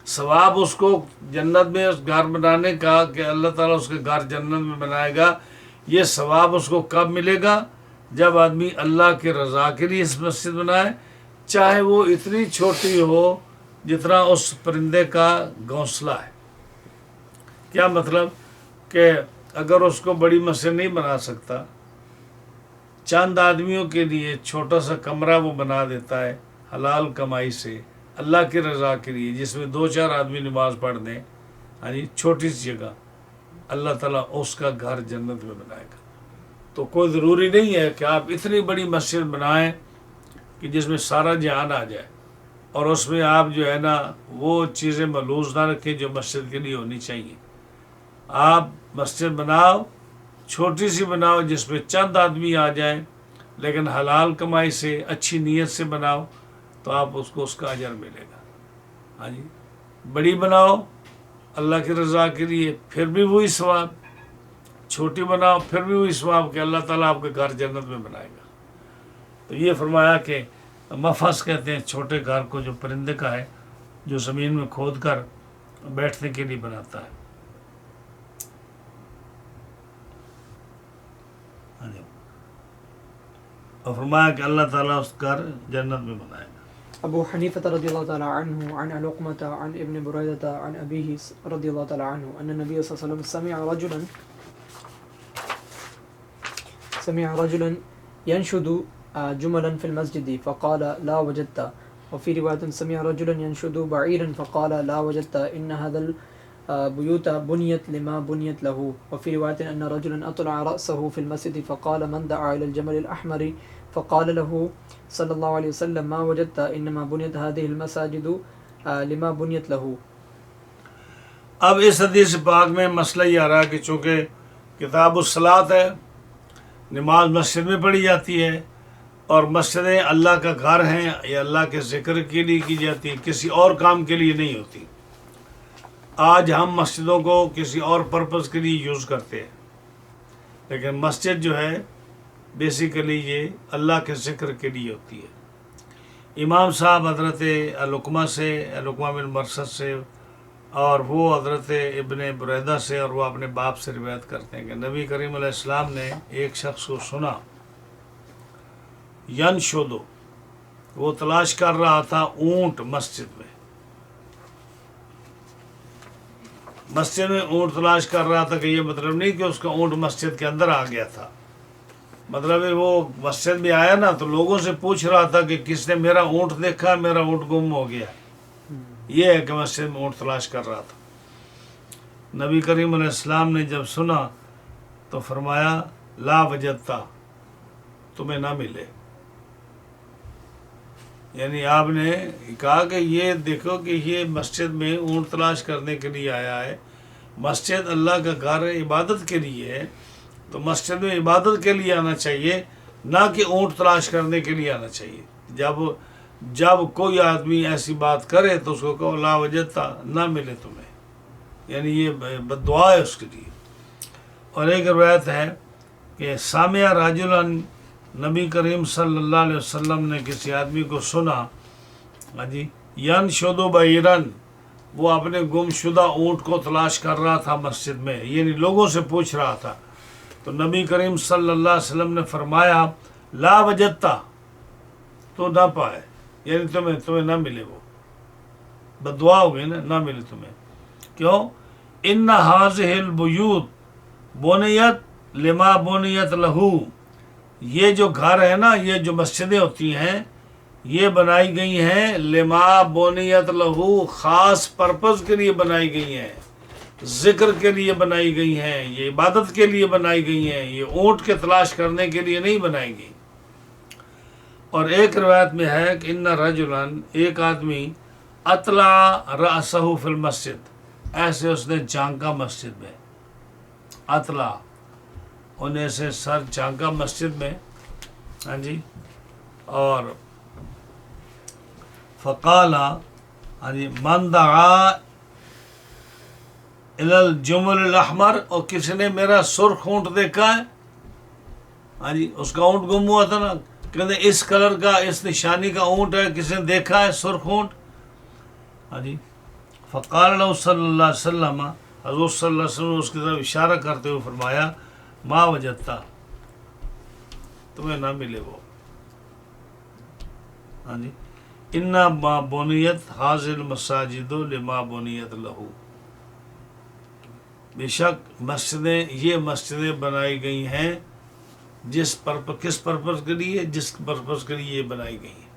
ثواب اس کو جنت میں اس گھر بنانے کا کہ اللہ تعالیٰ اس کے گھر جنت میں بنائے گا، یہ ثواب اس کو کب ملے گا؟ جب آدمی اللہ کے رضا کے لیے اس مسجد بنائے، چاہے وہ اتنی چھوٹی ہو جتنا اس پرندے کا گھونسلہ ہے. کیا مطلب کہ اگر اس کو بڑی مسجد نہیں بنا سکتا، چند آدمیوں کے لیے چھوٹا سا کمرہ وہ بنا دیتا ہے حلال کمائی سے اللہ کی رضا کے لیے، جس میں 2-4 آدمی نماز پڑھ دیں، ہاں جی، چھوٹی سی جگہ، اللہ تعالیٰ اس کا گھر جنت میں بنائے گا۔ تو کوئی ضروری نہیں ہے کہ آپ اتنی بڑی مسجد بنائیں کہ جس میں سارا جہان آ جائے، اور اس میں آپ جو ہے نا وہ چیزیں ملوث نہ رکھیں جو مسجد کے لیے ہونی چاہیے۔ آپ مسجد بناؤ، چھوٹی سی بناؤ جس میں چند آدمی آ جائیں، لیکن حلال کمائی سے اچھی نیت سے بناؤ تو آپ اس کو اس کا اجر ملے گا۔ ہاں جی، بڑی بناؤ اللہ کی رضا کے لیے، پھر بھی وہی ثواب، چھوٹی بناؤ پھر بھی وہی ثواب کہ اللہ تعالیٰ آپ کے گھر جنت میں بنائے گا۔ تو یہ فرمایا کہ مفس کہتے ہیں چھوٹے گھر کو جو پرندے کا ہے، جو زمین میں کھود کر بیٹھنے کے لیے بناتا ہے۔ ہاں جی، اور فرمایا کہ اللہ تعالیٰ اس گھر جنت میں بنائے گا۔ ابو حنیفہ رضی اللہ تعالی عنہ عن علقمة عن ابن بريدة عن أبيه رضي الله تعالى عنه أن النبي صلى الله عليه وسلم سمع رجلا ينشد جملا في المسجد فقال لا وجدت، وفي رواية سمع رجلا ينشد بعيرا فقال لا وجدت إن هذا البيوت بنيت لما بنيت له، وفي رواية أن رجلا أطلع رأسه في المسجد فقال من دعا إلى الجمل الأحمر فقال له صلی اللہ علیہ وسلم ما وجدت انما بنیت هذه المساجد لما بنیت له۔ اب اس حدیث پاک میں مسئلہ یہ آ رہا ہے کہ چونکہ کتاب الصلاۃ ہے، نماز مسجد میں پڑھی جاتی ہے، اور مسجدیں اللہ کا گھر ہیں، یہ اللہ کے ذکر کے لیے کی جاتی ہیں، کسی اور کام کے لیے نہیں ہوتی۔ آج ہم مسجدوں کو کسی اور پرپز کے لیے یوز کرتے ہیں، لیکن مسجد جو ہے بیسیکلی یہ اللہ کے ذکر کے لیے ہوتی ہے۔ امام صاحب حضرت علقمہ سے، علقمہ بن مرثد سے، اور وہ حضرت ابن بریدہ سے، اور وہ اپنے باپ سے روایت کرتے ہیں کہ نبی کریم علیہ السلام نے ایک شخص کو سنا ینشدو، وہ تلاش کر رہا تھا اونٹ مسجد میں، مسجد میں اونٹ تلاش کر رہا تھا، کہ یہ مطلب نہیں کہ اس کا اونٹ مسجد کے اندر آ گیا تھا، مطلب ہے وہ مسجد میں آیا نا تو لوگوں سے پوچھ رہا تھا کہ کس نے میرا اونٹ دیکھا، میرا اونٹ گم ہو گیا، یہ ہے کہ مسجد میں اونٹ تلاش کر رہا تھا۔ نبی کریم علیہ السلام نے جب سنا تو فرمایا لا وجدتا، تمہیں نہ ملے، یعنی آپ نے کہا کہ یہ دیکھو کہ یہ مسجد میں اونٹ تلاش کرنے کے لیے آیا ہے، مسجد اللہ کا گھر عبادت کے لیے ہے، تو مسجد میں عبادت کے لیے آنا چاہیے، نہ کہ اونٹ تلاش کرنے کے لیے آنا چاہیے۔ جب کوئی آدمی ایسی بات کرے تو اس کو کہو لا وجدتا، نہ ملے تمہیں، یعنی یہ بد دعا ہے اس کے لیے۔ اور ایک روایت ہے کہ سامع رجلا، نبی کریم صلی اللہ علیہ وسلم نے کسی آدمی کو سنا، ہاں جی، ینشد بعیرا، وہ اپنے گم شدہ اونٹ کو تلاش کر رہا تھا مسجد میں، یعنی لوگوں سے پوچھ رہا تھا، تو نبی کریم صلی اللہ علیہ وسلم نے فرمایا لا وجدتا، تو نہ پائے، یعنی تمہیں نہ ملے، وہ بد دعا ہو گئی نا، نہ ملے تمہیں۔ کیوں؟ ان هذه البیوت بنیت لما بنیت لہو، یہ جو گھر ہے نا، یہ جو مسجدیں ہوتی ہیں، یہ بنائی گئی ہیں لما بنیت لہو، خاص پرپز کے لیے بنائی گئی ہیں، ذکر کے لیے بنائی گئی ہیں، یہ عبادت کے لیے بنائی گئی ہیں، یہ اونٹ کے تلاش کرنے کے لیے نہیں بنائی گئی۔ اور ایک روایت میں ہے کہ ان رجلا، ایک آدمی اطلع رأسہ فی المسجد، ایسے اس نے جھانکا مسجد میں، اطلع، انہیں سے سر جھانکا مسجد میں، ہاں جی، اور فقال، ہاں جی، من دعا الی الجمل الاحمر، اور کسی نے میرا سرخ اونٹ دیکھا ہے، ہاں جی، اس کا اونٹ گم ہوا تھا نا، کہتے ہیں اس کلر کا، اس نشانی کا اونٹ ہے، کسی نے دیکھا ہے سرخ اونٹ، ہاں جی، فقال له صلی اللہ علیہ وسلم، حضور صلی اللہ علیہ وسلم نے اس کی طرف اشارہ کرتے ہوئے فرمایا ما وجدتا، تمہیں نہ ملے وہ، ہاں جی، انما بنیت هذه المساجد لما بنیت له، بے شک مسجدیں یہ مسجدیں بنائی گئی ہیں کس پرپز کے لیے؟ جس پرپز کے لیے یہ بنائی گئی ہیں.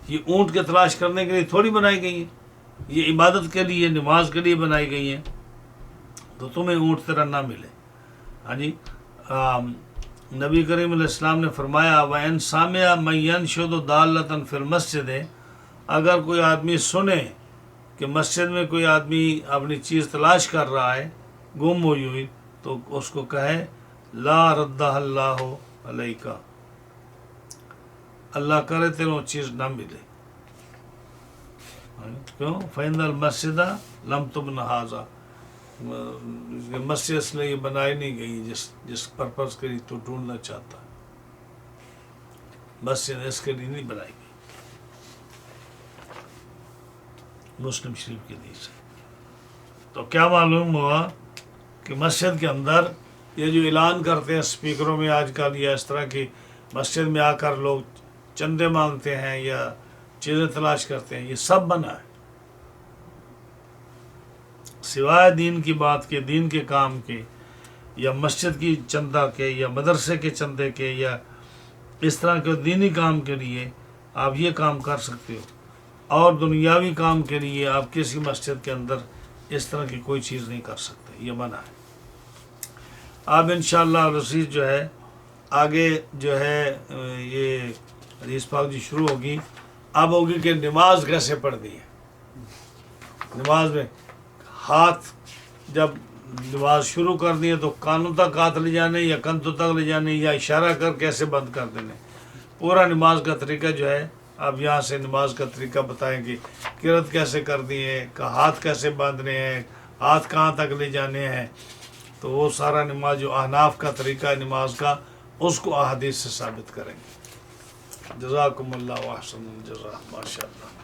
یہ اونٹ کے تلاش کرنے کے لیے تھوڑی بنائی گئی ہیں، یہ عبادت کے لیے، نماز کے لیے بنائی گئی ہیں. تو تمہیں اونٹ طرح نہ ملے. ہاں جی، نبی کریم علیہ السلام نے فرمایا وَإِن سَمِعَ مَن يَنشُدُ ضَالَّةً فِي الْمَسْجِدِ، اگر کوئی آدمی سنے کہ مسجد میں کوئی آدمی اپنی چیز تلاش کر رہا ہے گم ہوئی، تو اس کو کہے لا ردہ اللہ علیکہ، اللہ کرے تیرے وہ چیز نہ ملے. کیوں؟ فَإِنَّ الْمَسْجِدَ لَمْ تُبْنَ هَٰذَا، مسجد اس لیے بنائی نہیں گئی جس پرپز کے لیے تو ڈھونڈنا چاہتا ہے. مسجد اس کے لیے نہیں بنائی گئی. مسلم شریف کے حدیث ہے. تو کیا معلوم ہوا کہ مسجد کے اندر یہ جو اعلان کرتے ہیں اسپیکروں میں آج کل، یا اس طرح کی مسجد میں آ کر لوگ چندے مانگتے ہیں یا چیزیں تلاش کرتے ہیں، یہ سب بنا ہے. سوائے دین کی بات کے، دین کے کام کے، یا مسجد کی چندہ کے، یا مدرسے کے چندے کے، یا اس طرح کے دینی کام کے لیے آپ یہ کام کر سکتے ہو. اور دنیاوی کام کے لیے آپ کسی مسجد کے اندر اس طرح کی کوئی چیز نہیں کر سکتے، یہ منع ہے. اب انشاءاللہ رسید جو ہے آگے جو ہے یہ حدیث پاک جو شروع ہوگی، اب ہوگی کہ نماز کیسے پڑھنی ہے. نماز میں ہاتھ جب نماز شروع کرنی ہے تو کانوں تک ہاتھ لے جانے یا کندھوں تک لے جانے، یا اشارہ کر کیسے بند کر دینے. پورا نماز کا طریقہ جو ہے اب یہاں سے نماز کا طریقہ بتائیں گے. قرات کیسے کرنی ہے، ہاتھ کیسے باندھنے ہیں، ہاتھ کہاں تک لے جانے ہیں. تو وہ سارا نماز جو احناف کا طریقہ ہے نماز کا، اس کو احادیث سے ثابت کریں گے. جزاکم اللہ واحسن الجزاء. ماشاء اللہ.